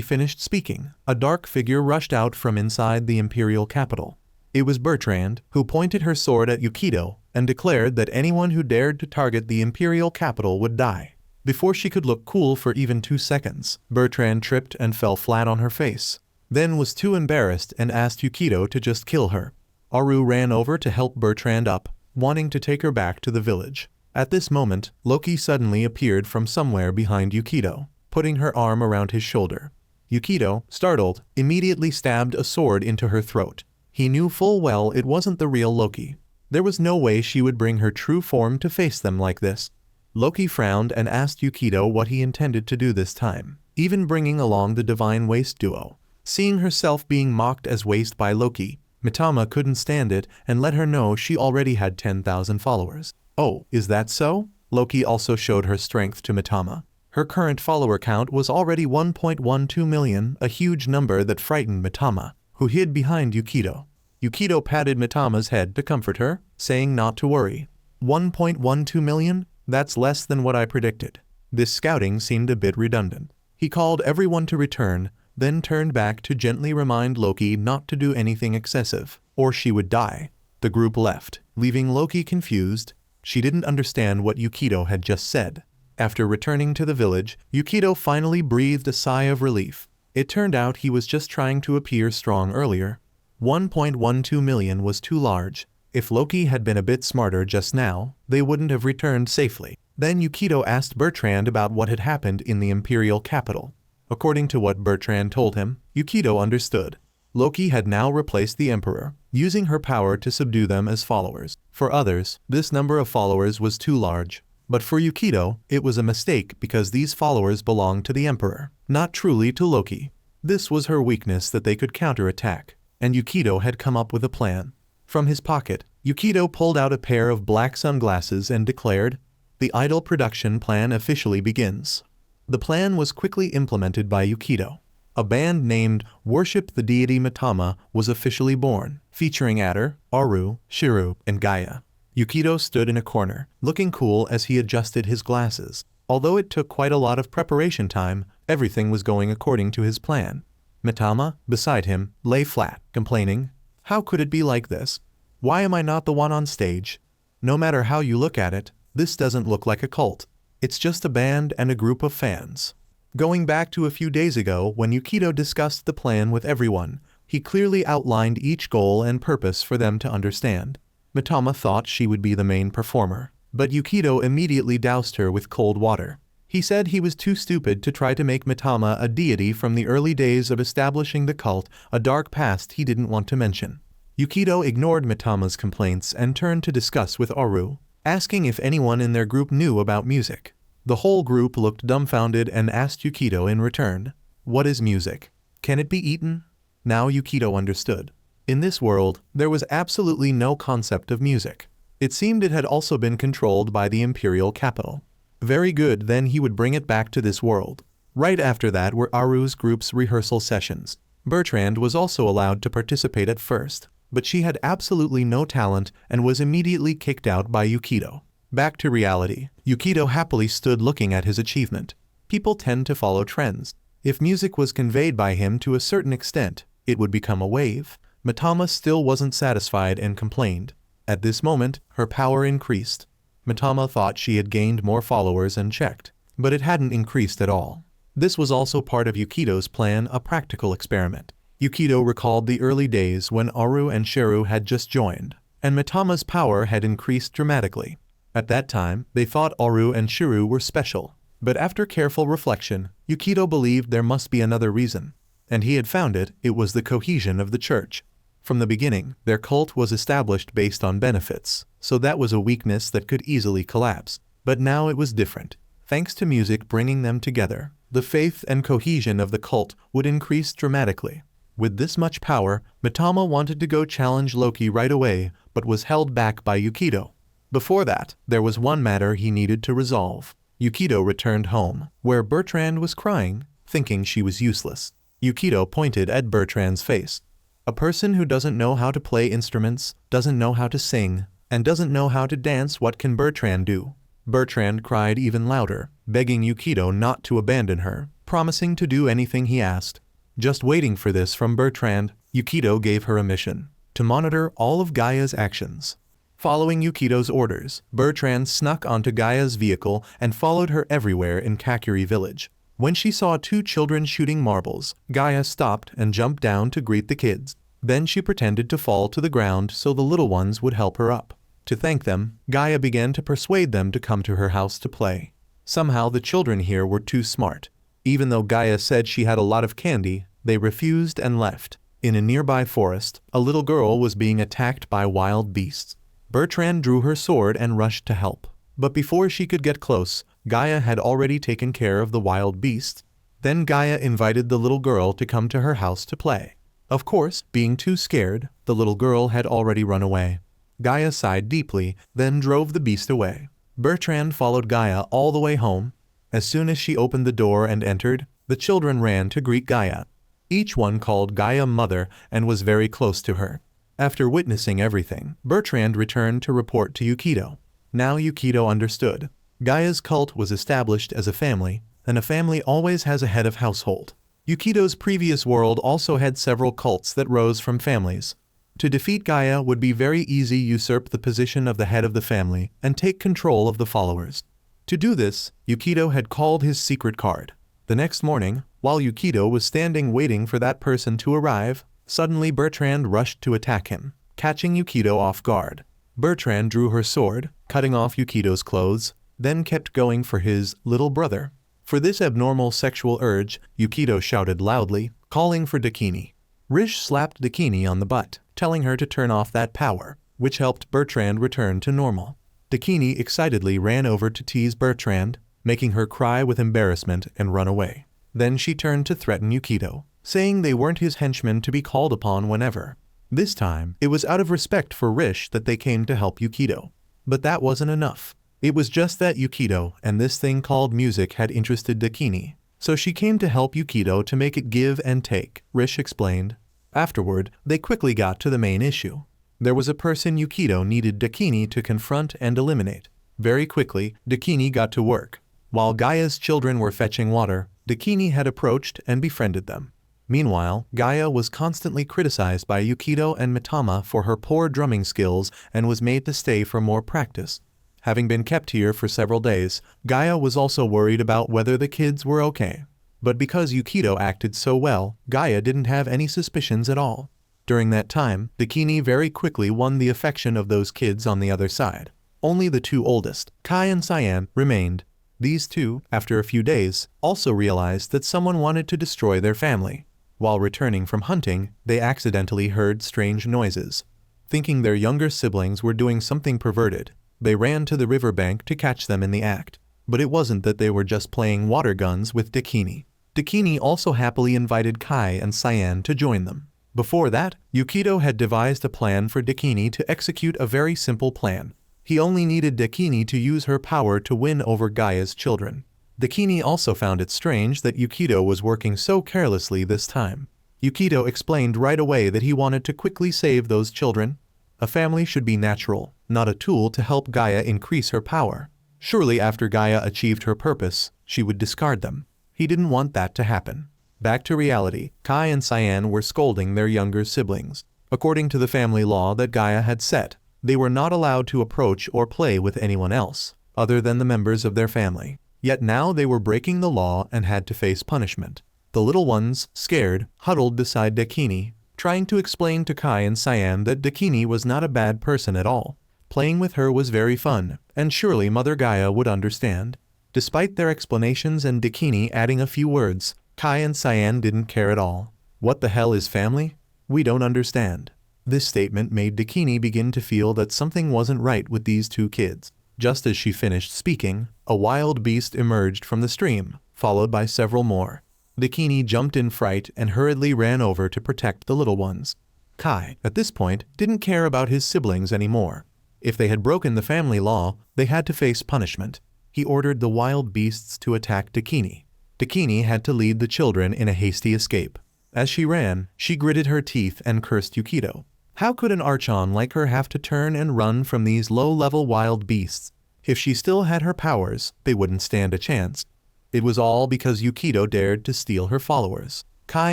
Speaker 1: finished speaking, a dark figure rushed out from inside the imperial capital. It was Bertrand, who pointed her sword at Yukido and declared that anyone who dared to target the imperial capital would die. Before she could look cool for even 2 seconds, Bertrand tripped and fell flat on her face, then was too embarrassed and asked Yukido to just kill her. Aru ran over to help Bertrand up, wanting to take her back to the village. At this moment, Loki suddenly appeared from somewhere behind Yukido, putting her arm around his shoulder. Yukido, startled, immediately stabbed a sword into her throat. He knew full well it wasn't the real Loki. There was no way she would bring her true form to face them like this. Loki frowned and asked Yukido what he intended to do this time, even bringing along the Divine Waste duo. Seeing herself being mocked as waste by Loki, Matama couldn't stand it and let her know she already had 10,000 followers. "Oh, is that so?" Loki also showed her strength to Matama. Her current follower count was already 1.12 million, a huge number that frightened Matama, who hid behind Yukido. Yukido patted Matama's head to comfort her, saying not to worry. 1.12 million? That's less than what I predicted. This scouting seemed a bit redundant. He called everyone to return, then turned back to gently remind Loki not to do anything excessive, or she would die. The group left, leaving Loki confused. She didn't understand what Yukido had just said. After returning to the village, Yukido finally breathed a sigh of relief. It turned out he was just trying to appear strong earlier. 1.12 million was too large. If Loki had been a bit smarter just now, they wouldn't have returned safely. Then Yukido asked Bertrand about what had happened in the imperial capital. According to what Bertrand told him, Yukido understood. Loki had now replaced the Emperor, using her power to subdue them as followers. For others, this number of followers was too large. But for Yukido, it was a mistake because these followers belonged to the Emperor, not truly to Loki. This was her weakness that they could counterattack, and Yukido had come up with a plan. From his pocket, Yukido pulled out a pair of black sunglasses and declared, "The idol production plan officially begins." The plan was quickly implemented by Yukido. A band named Worship the Deity Matama was officially born, featuring Adder, Aru, Shiru, and Gaia. Yukido stood in a corner, looking cool as he adjusted his glasses. Although it took quite a lot of preparation time, everything was going according to his plan. Matama, beside him, lay flat, complaining, "How could it be like this? Why am I not the one on stage? No matter how you look at it, this doesn't look like a cult. It's just a band and a group of fans." Going back to a few days ago when Yukido discussed the plan with everyone, he clearly outlined each goal and purpose for them to understand. Matama thought she would be the main performer, but Yukido immediately doused her with cold water. He said he was too stupid to try to make Matama a deity from the early days of establishing the cult, a dark past he didn't want to mention. Yukido ignored Matama's complaints and turned to discuss with Aru, asking if anyone in their group knew about music. The whole group looked dumbfounded and asked Yukido in return, "What is music? Can it be eaten?" Now Yukido understood. In this world, there was absolutely no concept of music. It seemed it had also been controlled by the imperial capital. Very good, then he would bring it back to this world. Right after that were Aru's group's rehearsal sessions. Bertrand was also allowed to participate at first, but she had absolutely no talent and was immediately kicked out by Yukido. Back to reality, Yukido happily stood looking at his achievement. People tend to follow trends. If music was conveyed by him to a certain extent, it would become a wave. Matama still wasn't satisfied and complained. At this moment, her power increased. Matama thought she had gained more followers and checked, but it hadn't increased at all. This was also part of Yukido's plan, a practical experiment. Yukido recalled the early days when Aru and Shiru had just joined, and Matama's power had increased dramatically. At that time, they thought Aru and Shiru were special, but after careful reflection, Yukido believed there must be another reason, and he had found it. It was the cohesion of the church. From the beginning, their cult was established based on benefits, so that was a weakness that could easily collapse. But now it was different. Thanks to music bringing them together, the faith and cohesion of the cult would increase dramatically. With this much power, Matama wanted to go challenge Loki right away, but was held back by Yukido. Before that, there was one matter he needed to resolve. Yukido returned home, where Bertrand was crying, thinking she was useless. Yukido pointed at Bertrand's face. A person who doesn't know how to play instruments, doesn't know how to sing, and doesn't know how to dance, what can Bertrand do? Bertrand cried even louder, begging Yukido not to abandon her, promising to do anything he asked. Just waiting for this from Bertrand, Yukido gave her a mission: to monitor all of Gaia's actions. Following Yukido's orders, Bertrand snuck onto Gaia's vehicle and followed her everywhere in Kakuri village. When she saw two children shooting marbles, Gaia stopped and jumped down to greet the kids. Then she pretended to fall to the ground so the little ones would help her up. To thank them, Gaia began to persuade them to come to her house to play. Somehow the children here were too smart. Even though Gaia said she had a lot of candy, they refused and left. In a nearby forest, a little girl was being attacked by wild beasts. Bertrand drew her sword and rushed to help. But before she could get close, Gaia had already taken care of the wild beasts. Then Gaia invited the little girl to come to her house to play. Of course, being too scared, the little girl had already run away. Gaia sighed deeply, then drove the beast away. Bertrand followed Gaia all the way home. As soon as she opened the door and entered, the children ran to greet Gaia. Each one called Gaia mother and was very close to her. After witnessing everything, Bertrand returned to report to Yukido. Now Yukido understood. Gaia's cult was established as a family, and a family always has a head of household. Yukido's previous world also had several cults that rose from families. To defeat Gaia would be very easy: usurp the position of the head of the family and take control of the followers. To do this, Yukido had called his secret card. The next morning, while Yukido was standing waiting for that person to arrive, suddenly Bertrand rushed to attack him, catching Yukido off guard. Bertrand drew her sword, cutting off Yukido's clothes, then kept going for his little brother. For this abnormal sexual urge, Yukido shouted loudly, calling for Daini. Rish slapped Daini on the butt, telling her to turn off that power, which helped Bertrand return to normal. Daini excitedly ran over to tease Bertrand, making her cry with embarrassment and run away. Then she turned to threaten Yukido, saying they weren't his henchmen to be called upon whenever. This time, it was out of respect for Rish that they came to help Yukido. But that wasn't enough. It was just that Yukido and this thing called music had interested Daini, so she came to help Yukido to make it give and take, Rish explained. Afterward, they quickly got to the main issue. There was a person Yukido needed Daini to confront and eliminate. Very quickly, Daini got to work. While Gaia's children were fetching water, Daini had approached and befriended them. Meanwhile, Gaia was constantly criticized by Yukido and Matama for her poor drumming skills and was made to stay for more practice. Having been kept here for several days, Gaia was also worried about whether the kids were okay. But because Yukido acted so well, Gaia didn't have any suspicions at all. During that time, Daini very quickly won the affection of those kids on the other side. Only the two oldest, Kai and Cyan, remained. These two, after a few days, also realized that someone wanted to destroy their family. While returning from hunting, they accidentally heard strange noises. Thinking their younger siblings were doing something perverted, they ran to the riverbank to catch them in the act. But it wasn't that they were just playing water guns with Daini. Daini also happily invited Kai and Cyan to join them. Before that, Yukido had devised a plan for Daini to execute a very simple plan. He only needed Daini to use her power to win over Gaia's children. Daini also found it strange that Yukido was working so carelessly this time. Yukido explained right away that he wanted to quickly save those children. A family should be natural, not a tool to help Gaia increase her power. Surely after Gaia achieved her purpose, she would discard them. He didn't want that to happen. Back to reality, Kai and Cyan were scolding their younger siblings. According to the family law that Gaia had set, they were not allowed to approach or play with anyone else, other than the members of their family. Yet now they were breaking the law and had to face punishment. The little ones, scared, huddled beside Daini, trying to explain to Kai and Cyan that Daini was not a bad person at all. Playing with her was very fun, and surely Mother Gaia would understand. Despite their explanations and Daini adding a few words, Kai and Cyan didn't care at all. What the hell is family? We don't understand. This statement made Daini begin to feel that something wasn't right with these two kids. Just as she finished speaking, a wild beast emerged from the stream, followed by several more. Daini jumped in fright and hurriedly ran over to protect the little ones. Kai, at this point, didn't care about his siblings anymore. If they had broken the family law, they had to face punishment. He ordered the wild beasts to attack Daini. Daini had to lead the children in a hasty escape. As she ran, she gritted her teeth and cursed Yukido. How could an Archon like her have to turn and run from these low-level wild beasts? If she still had her powers, they wouldn't stand a chance. It was all because Yukido dared to steal her followers. Kai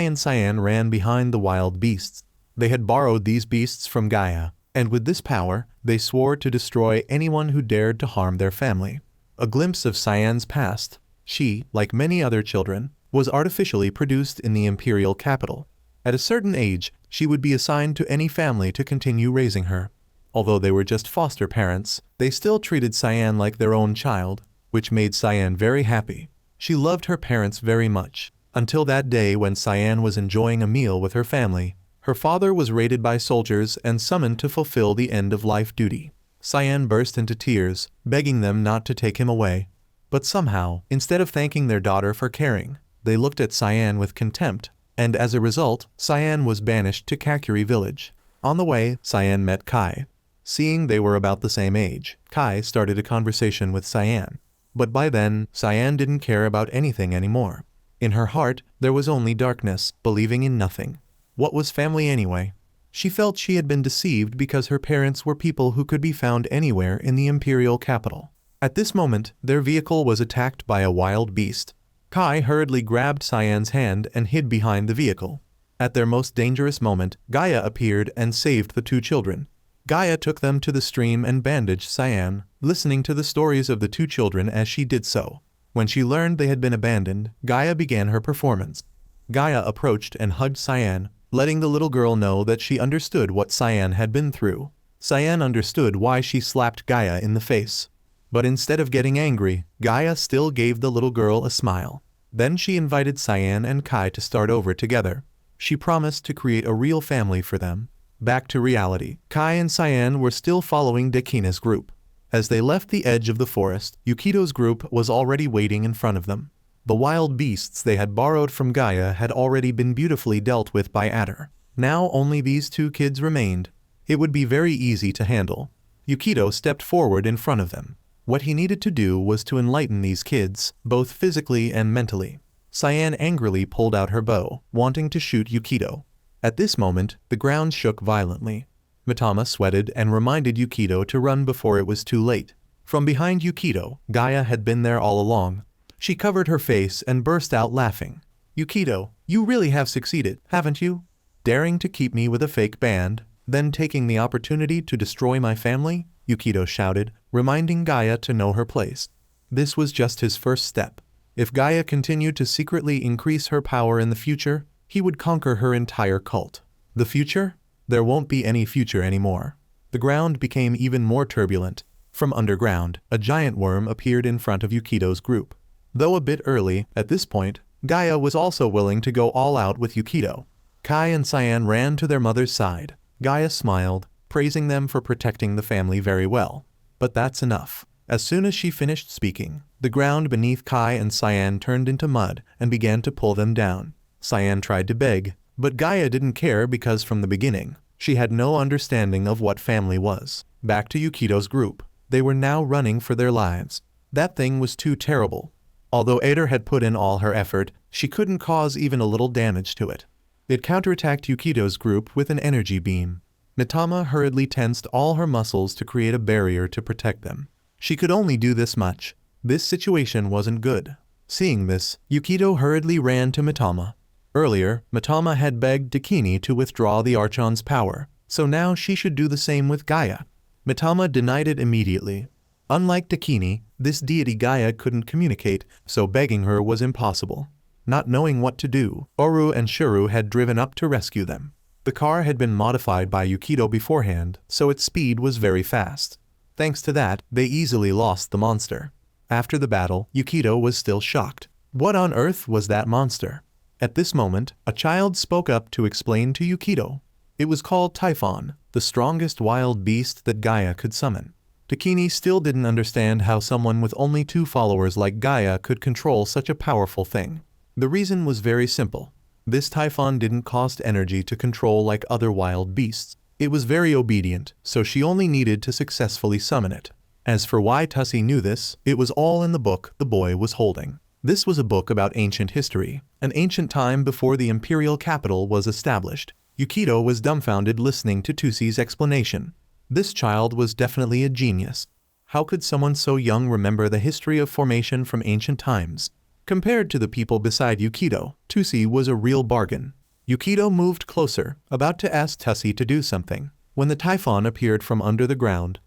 Speaker 1: and Cyan ran behind the wild beasts. They had borrowed these beasts from Gaia, and with this power, they swore to destroy anyone who dared to harm their family. A glimpse of Cyan's past. She, like many other children, was artificially produced in the imperial capital. At a certain age, she would be assigned to any family to continue raising her. Although they were just foster parents, they still treated Cyan like their own child, which made Cyan very happy. She loved her parents very much, until that day when Cyan was enjoying a meal with her family. Her father was raided by soldiers and summoned to fulfill the end-of-life duty. Cyan burst into tears, begging them not to take him away. But somehow, instead of thanking their daughter for caring, they looked at Cyan with contempt, and as a result, Cyan was banished to Kakuri village. On the way, Cyan met Kai. Seeing they were about the same age, Kai started a conversation with Cyan. But by then, Cyan didn't care about anything anymore. In her heart, there was only darkness, believing in nothing. What was family anyway? She felt she had been deceived because her parents were people who could be found anywhere in the imperial capital. At this moment, their vehicle was attacked by a wild beast. Kai hurriedly grabbed Cyan's hand and hid behind the vehicle. At their most dangerous moment, Gaia appeared and saved the two children. Gaia took them to the stream and bandaged Cyan, listening to the stories of the two children as she did so. When she learned they had been abandoned, Gaia began her performance. Gaia approached and hugged Cyan, letting the little girl know that she understood what Cyan had been through. Cyan understood why she slapped Gaia in the face. But instead of getting angry, Gaia still gave the little girl a smile. Then she invited Cyan and Kai to start over together. She promised to create a real family for them. Back to reality, Kai and Cyan were still following Daini's group. As they left the edge of the forest, Yukido's group was already waiting in front of them. The wild beasts they had borrowed from Gaia had already been beautifully dealt with by Adder. Now only these two kids remained. It would be very easy to handle. Yukido stepped forward in front of them. What he needed to do was to enlighten these kids, both physically and mentally. Cyan angrily pulled out her bow, wanting to shoot Yukido. At this moment, the ground shook violently. Matama sweated and reminded Yukido to run before it was too late. From behind Yukido, Gaia had been there all along. She covered her face and burst out laughing. "Yukido, you really have succeeded, haven't you? Daring to keep me with a fake band, then taking the opportunity to destroy my family?" Yukido shouted, reminding Gaia to know her place. This was just his first step. If Gaia continued to secretly increase her power in the future, he would conquer her entire cult. The future? There won't be any future anymore. The ground became even more turbulent. From underground, a giant worm appeared in front of Yukido's group. Though a bit early, at this point, Gaia was also willing to go all out with Yukido. Kai and Cyan ran to their mother's side. Gaia smiled, praising them for protecting the family very well. But that's enough. As soon as she finished speaking, the ground beneath Kai and Cyan turned into mud and began to pull them down. Cyan tried to beg, but Gaia didn't care because from the beginning, she had no understanding of what family was. Back to Yukido's group. They were now running for their lives. That thing was too terrible. Although Ader had put in all her effort, she couldn't cause even a little damage to it. It counterattacked Yukido's group with an energy beam. Matama hurriedly tensed all her muscles to create a barrier to protect them. She could only do this much. This situation wasn't good. Seeing this, Yukido hurriedly ran to Matama. Earlier, Matama had begged Daini to withdraw the Archon's power, so now she should do the same with Gaia. Matama denied it immediately. Unlike Daini, this deity Gaia couldn't communicate, so begging her was impossible. Not knowing what to do, Oru and Shuru had driven up to rescue them. The car had been modified by Yukido beforehand, so its speed was very fast. Thanks to that, they easily lost the monster. After the battle, Yukido was still shocked. What on earth was that monster? At this moment, a child spoke up to explain to Yukido. It was called Typhon, the strongest wild beast that Gaia could summon. Daini still didn't understand how someone with only 2 followers like Gaia could control such a powerful thing. The reason was very simple. This Typhon didn't cost energy to control like other wild beasts. It was very obedient, so she only needed to successfully summon it. As for why Tussie knew this, it was all in the book the boy was holding. This was a book about ancient history, an ancient time before the imperial capital was established. Yukido was dumbfounded listening to Tussie's explanation. This child was definitely a genius. How could someone so young remember the history of formation from ancient times? Compared to the people beside Yukido, Tussie was a real bargain. Yukido moved closer, about to ask Tussie to do something, when the Typhon appeared from under the ground.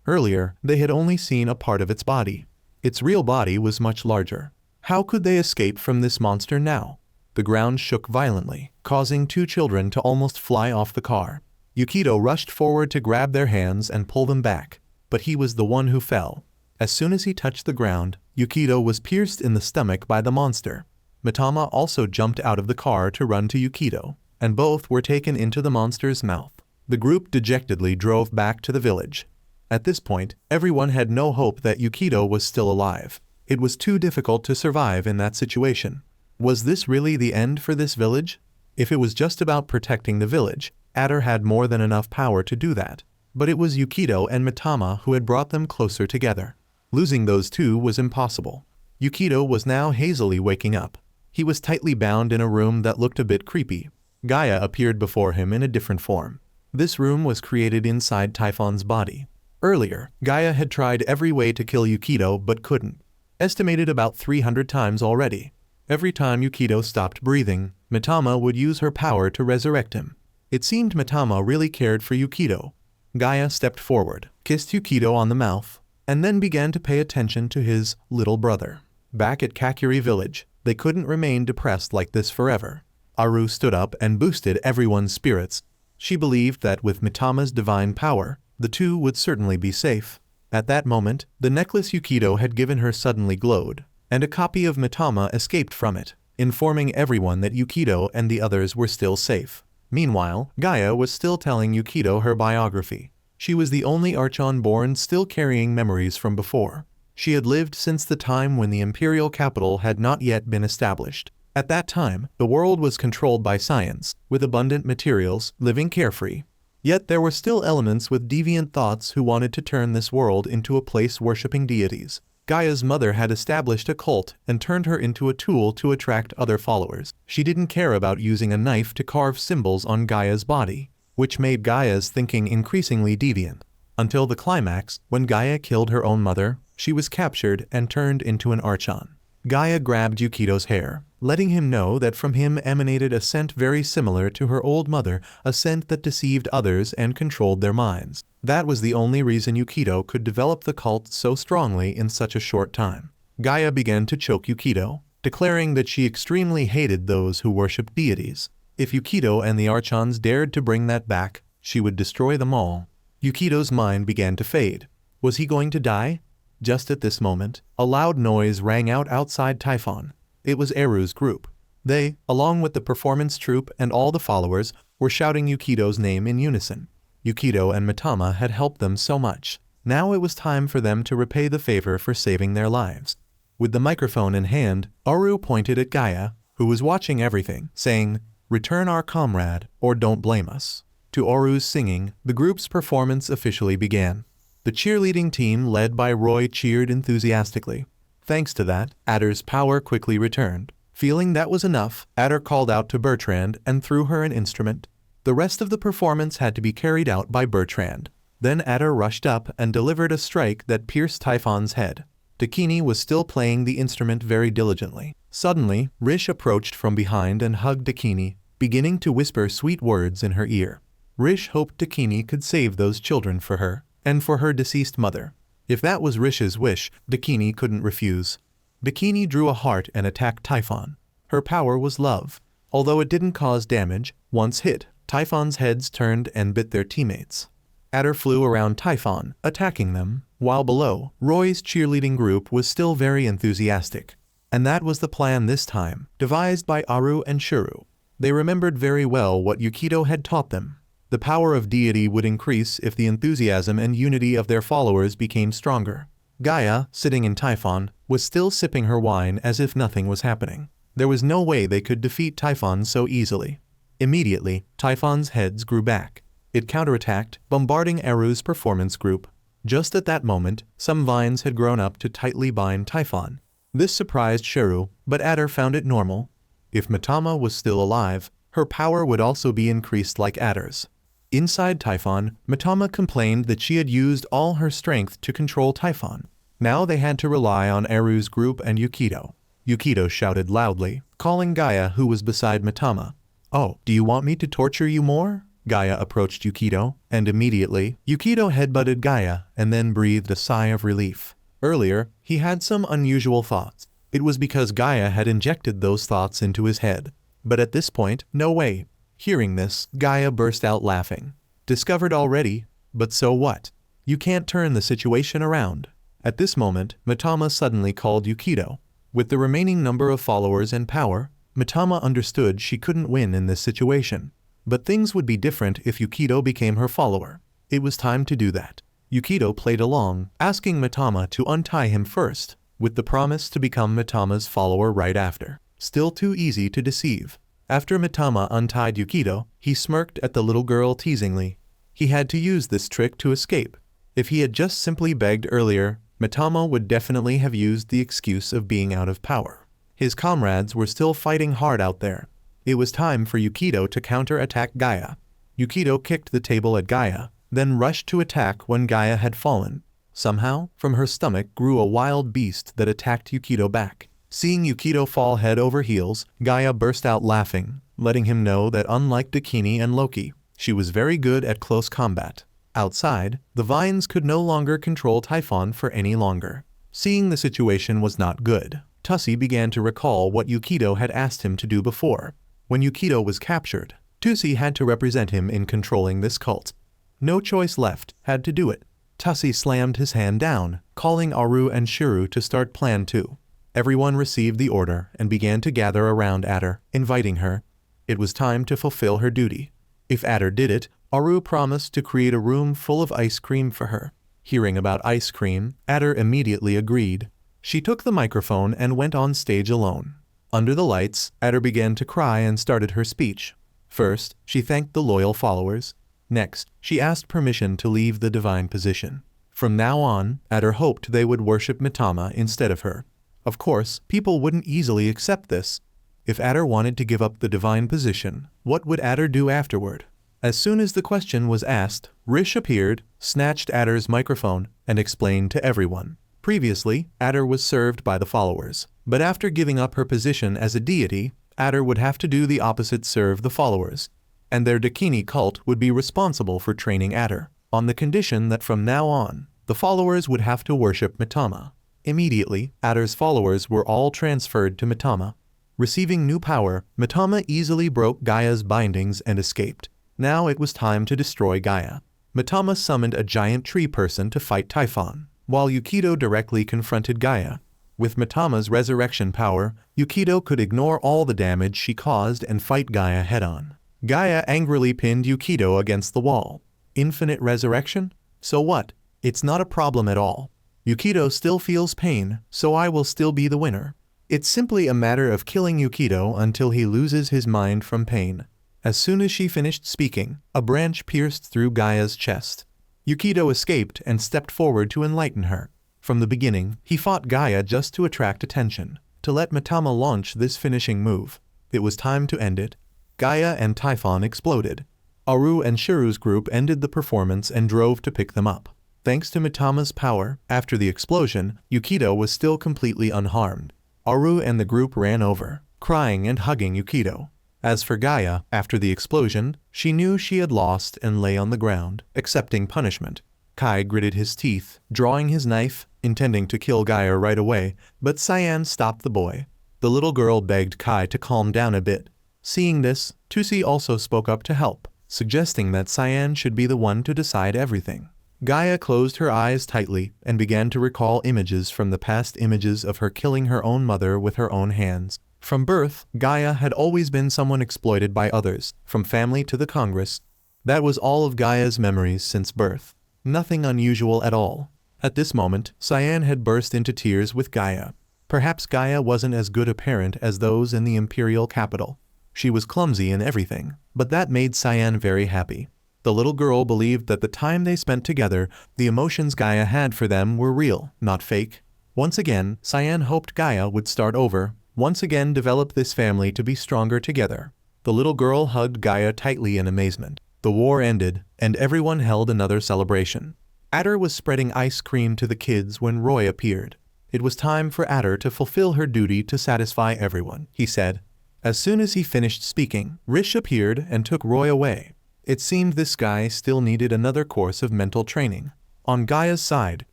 Speaker 1: Earlier, they had only seen a part of its body. Its real body was much larger. How could they escape from this monster now? The ground shook violently, causing 2 children to almost fly off the car. Yukido rushed forward to grab their hands and pull them back, but he was the one who fell. As soon as he touched the ground, Yukido was pierced in the stomach by the monster. Matama also jumped out of the car to run to Yukido, and both were taken into the monster's mouth. The group dejectedly drove back to the village. At this point, everyone had no hope that Yukido was still alive. It was too difficult to survive in that situation. Was this really the end for this village? If it was just about protecting the village, Adder had more than enough power to do that. But it was Yukido and Matama who had brought them closer together. Losing those 2 was impossible. Yukido was now hazily waking up. He was tightly bound in a room that looked a bit creepy. Gaia appeared before him in a different form. This room was created inside Typhon's body. Earlier, Gaia had tried every way to kill Yukido but couldn't. Estimated about 300 times already. Every time Yukido stopped breathing, Matama would use her power to resurrect him. It seemed Matama really cared for Yukido. Gaia stepped forward, kissed Yukido on the mouth, and then began to pay attention to his little brother. Back at Kakuri village, they couldn't remain depressed like this forever. Aru stood up and boosted everyone's spirits. She believed that with Matama's divine power, the 2 would certainly be safe. At that moment, the necklace Yukido had given her suddenly glowed, and a copy of Matama escaped from it, informing everyone that Yukido and the others were still safe. Meanwhile, Gaia was still telling Yukido her biography. She was the only Archon born still carrying memories from before. She had lived since the time when the imperial capital had not yet been established. At that time, the world was controlled by science, with abundant materials, living carefree. Yet there were still elements with deviant thoughts who wanted to turn this world into a place worshipping deities. Gaia's mother had established a cult and turned her into a tool to attract other followers. She didn't care about using a knife to carve symbols on Gaia's body, which made Gaia's thinking increasingly deviant. Until the climax, when Gaia killed her own mother, she was captured and turned into an Archon. Gaia grabbed Yukido's hair, letting him know that from him emanated a scent very similar to her old mother, a scent that deceived others and controlled their minds. That was the only reason Yukido could develop the cult so strongly in such a short time. Gaia began to choke Yukido, declaring that she extremely hated those who worshipped deities. If Yukido and the Archons dared to bring that back, she would destroy them all. Yukido's mind began to fade. Was he going to die? Just at this moment, a loud noise rang out outside Typhon. It was Eru's group. They, along with the performance troupe and all the followers, were shouting Yukido's name in unison. Yukido and Matama had helped them so much. Now it was time for them to repay the favor for saving their lives. With the microphone in hand, Aru pointed at Gaia, who was watching everything, saying, "Return our comrade, or don't blame us." To Aru's singing, the group's performance officially began. The cheerleading team led by Roy cheered enthusiastically. Thanks to that, Adder's power quickly returned. Feeling that was enough, Adder called out to Bertrand and threw her an instrument. The rest of the performance had to be carried out by Bertrand. Then Adder rushed up and delivered a strike that pierced Typhon's head. Daini was still playing the instrument very diligently. Suddenly, Rish approached from behind and hugged Daini, beginning to whisper sweet words in her ear. Rish hoped Daini could save those children for her, and for her deceased mother. If that was Rish's wish, Daini couldn't refuse. Daini drew a heart and attacked Typhon. Her power was love. Although it didn't cause damage, once hit, Typhon's heads turned and bit their teammates. Adder flew around Typhon, attacking them, while below, Roy's cheerleading group was still very enthusiastic. And that was the plan this time, devised by Aru and Shuru. They remembered very well what Yukido had taught them. The power of deity would increase if the enthusiasm and unity of their followers became stronger. Gaia, sitting in Typhon, was still sipping her wine as if nothing was happening. There was no way they could defeat Typhon so easily. Immediately, Typhon's heads grew back. It counterattacked, bombarding Eru's performance group. Just at that moment, some vines had grown up to tightly bind Typhon. This surprised Sheru, but Adder found it normal. If Matama was still alive, her power would also be increased like Adder's. Inside Typhon, Matama complained that she had used all her strength to control Typhon. Now they had to rely on Eru's group and Yukido. Yukido shouted loudly, calling Gaia, who was beside Matama. "Oh, do you want me to torture you more?" Gaia approached Yukido, and immediately, Yukido headbutted Gaia and then breathed a sigh of relief. Earlier, he had some unusual thoughts. It was because Gaia had injected those thoughts into his head. But at this point, no way. Hearing this, Gaia burst out laughing. Discovered already? But so what? You can't turn the situation around. At this moment, Matama suddenly called Yukido. With the remaining number of followers and power, Matama understood she couldn't win in this situation. But things would be different if Yukido became her follower. It was time to do that. Yukido played along, asking Matama to untie him first, with the promise to become Matama's follower right after. Still too easy to deceive. After Matama untied Yukido, he smirked at the little girl teasingly. He had to use this trick to escape. If he had just simply begged earlier, Matama would definitely have used the excuse of being out of power. His comrades were still fighting hard out there. It was time for Yukido to counter-attack Gaia. Yukido kicked the table at Gaia, then rushed to attack when Gaia had fallen. Somehow, from her stomach grew a wild beast that attacked Yukido back. Seeing Yukido fall head over heels, Gaia burst out laughing, letting him know that unlike Daini and Loki, she was very good at close combat. Outside, the vines could no longer control Typhon for any longer. Seeing the situation was not good, Tussie began to recall what Yukido had asked him to do before. When Yukido was captured, Tussie had to represent him in controlling this cult. No choice left, had to do it. Tussie slammed his hand down, calling Aru and Shiru to start Plan 2. Everyone received the order and began to gather around Adder, inviting her. It was time to fulfill her duty. If Adder did it, Aru promised to create a room full of ice cream for her. Hearing about ice cream, Adder immediately agreed. She took the microphone and went on stage alone. Under the lights, Adder began to cry and started her speech. First, she thanked the loyal followers. Next, she asked permission to leave the divine position. From now on, Adder hoped they would worship Matama instead of her. Of course, people wouldn't easily accept this. If Adder wanted to give up the divine position, what would Adder do afterward? As soon as the question was asked, Rish appeared, snatched Adder's microphone, and explained to everyone. Previously, Adder was served by the followers, but after giving up her position as a deity, Adder would have to do the opposite, serve the followers. And their Daini cult would be responsible for training Adder, on the condition that from now on, the followers would have to worship Matama. Immediately, Adder's followers were all transferred to Matama. Receiving new power, Matama easily broke Gaia's bindings and escaped. Now it was time to destroy Gaia. Matama summoned a giant tree person to fight Typhon, while Yukido directly confronted Gaia. With Matama's resurrection power, Yukido could ignore all the damage she caused and fight Gaia head-on. Gaia angrily pinned Yukido against the wall. Infinite resurrection? So what? It's not a problem at all. Yukido still feels pain, so I will still be the winner. It's simply a matter of killing Yukido until he loses his mind from pain. As soon as she finished speaking, a branch pierced through Gaia's chest. Yukido escaped and stepped forward to enlighten her. From the beginning, he fought Gaia just to attract attention, to let Matama launch this finishing move. It was time to end it. Gaia and Typhon exploded. Aru and Shiru's group ended the performance and drove to pick them up. Thanks to Matama's power, after the explosion, Yukido was still completely unharmed. Aru and the group ran over, crying and hugging Yukido. As for Gaia, after the explosion, she knew she had lost and lay on the ground, accepting punishment. Kai gritted his teeth, drawing his knife, intending to kill Gaia right away, but Cyan stopped the boy. The little girl begged Kai to calm down a bit. Seeing this, Tussie also spoke up to help, suggesting that Cyan should be the one to decide everything. Gaia closed her eyes tightly and began to recall images from the past, images of her killing her own mother with her own hands. From birth, Gaia had always been someone exploited by others, from family to the Congress. That was all of Gaia's memories since birth. Nothing unusual at all. At this moment, Cyan had burst into tears with Gaia. Perhaps Gaia wasn't as good a parent as those in the imperial capital. She was clumsy in everything, but that made Cyan very happy. The little girl believed that the time they spent together, the emotions Gaia had for them were real, not fake. Once again, Cyan hoped Gaia would start over, once again develop this family to be stronger together. The little girl hugged Gaia tightly in amazement. The war ended, and everyone held another celebration. Adder was spreading ice cream to the kids when Roy appeared. It was time for Adder to fulfill her duty to satisfy everyone, he said. As soon as he finished speaking, Rish appeared and took Roy away. It seemed this guy still needed another course of mental training. On Gaia's side,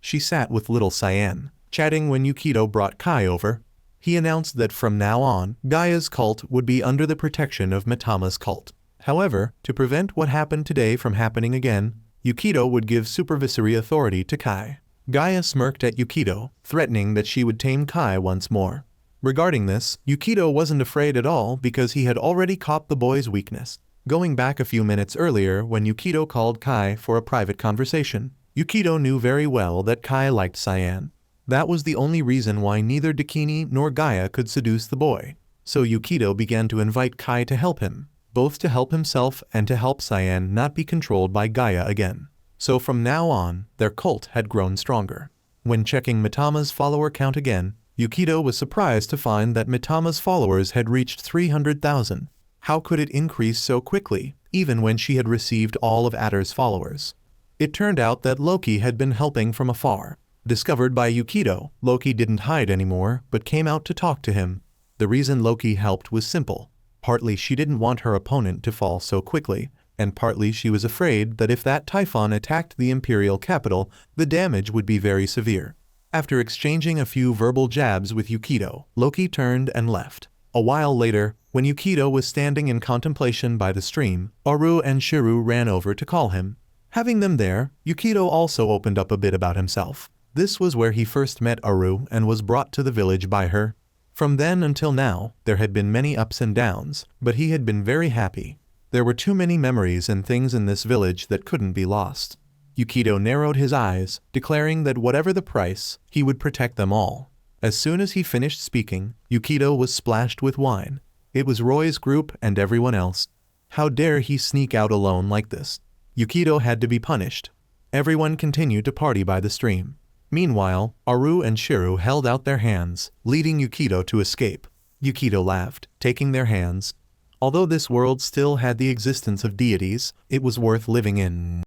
Speaker 1: she sat with little Cyan, chatting when Yukido brought Kai over. He announced that from now on, Gaia's cult would be under the protection of Matama's cult. However, to prevent what happened today from happening again, Yukido would give supervisory authority to Kai. Gaia smirked at Yukido, threatening that she would tame Kai once more. Regarding this, Yukido wasn't afraid at all because he had already caught the boy's weakness. Going back a few minutes earlier when Yukido called Kai for a private conversation, Yukido knew very well that Kai liked Cyan. That was the only reason why neither Daini nor Gaia could seduce the boy. So Yukido began to invite Kai to help him, both to help himself and to help Cyan not be controlled by Gaia again. So from now on, their cult had grown stronger. When checking Matama's follower count again, Yukido was surprised to find that Matama's followers had reached 300,000. How could it increase so quickly, even when she had received all of Adder's followers? It turned out that Loki had been helping from afar. Discovered by Yukido, Loki didn't hide anymore, but came out to talk to him. The reason Loki helped was simple. Partly she didn't want her opponent to fall so quickly, and partly she was afraid that if that Typhon attacked the imperial capital, the damage would be very severe. After exchanging a few verbal jabs with Yukido, Loki turned and left. A while later, when Yukido was standing in contemplation by the stream, Aru and Shiru ran over to call him. Having them there, Yukido also opened up a bit about himself. This was where he first met Aru and was brought to the village by her. From then until now, there had been many ups and downs, but he had been very happy. There were too many memories and things in this village that couldn't be lost. Yukido narrowed his eyes, declaring that whatever the price, he would protect them all. As soon as he finished speaking, Yukido was splashed with wine. It was Roy's group and everyone else. How dare he sneak out alone like this? Yukido had to be punished. Everyone continued to party by the stream. Meanwhile, Aru and Shiru held out their hands, leading Yukido to escape. Yukido laughed, taking their hands. Although this world still had the existence of deities, it was worth living in.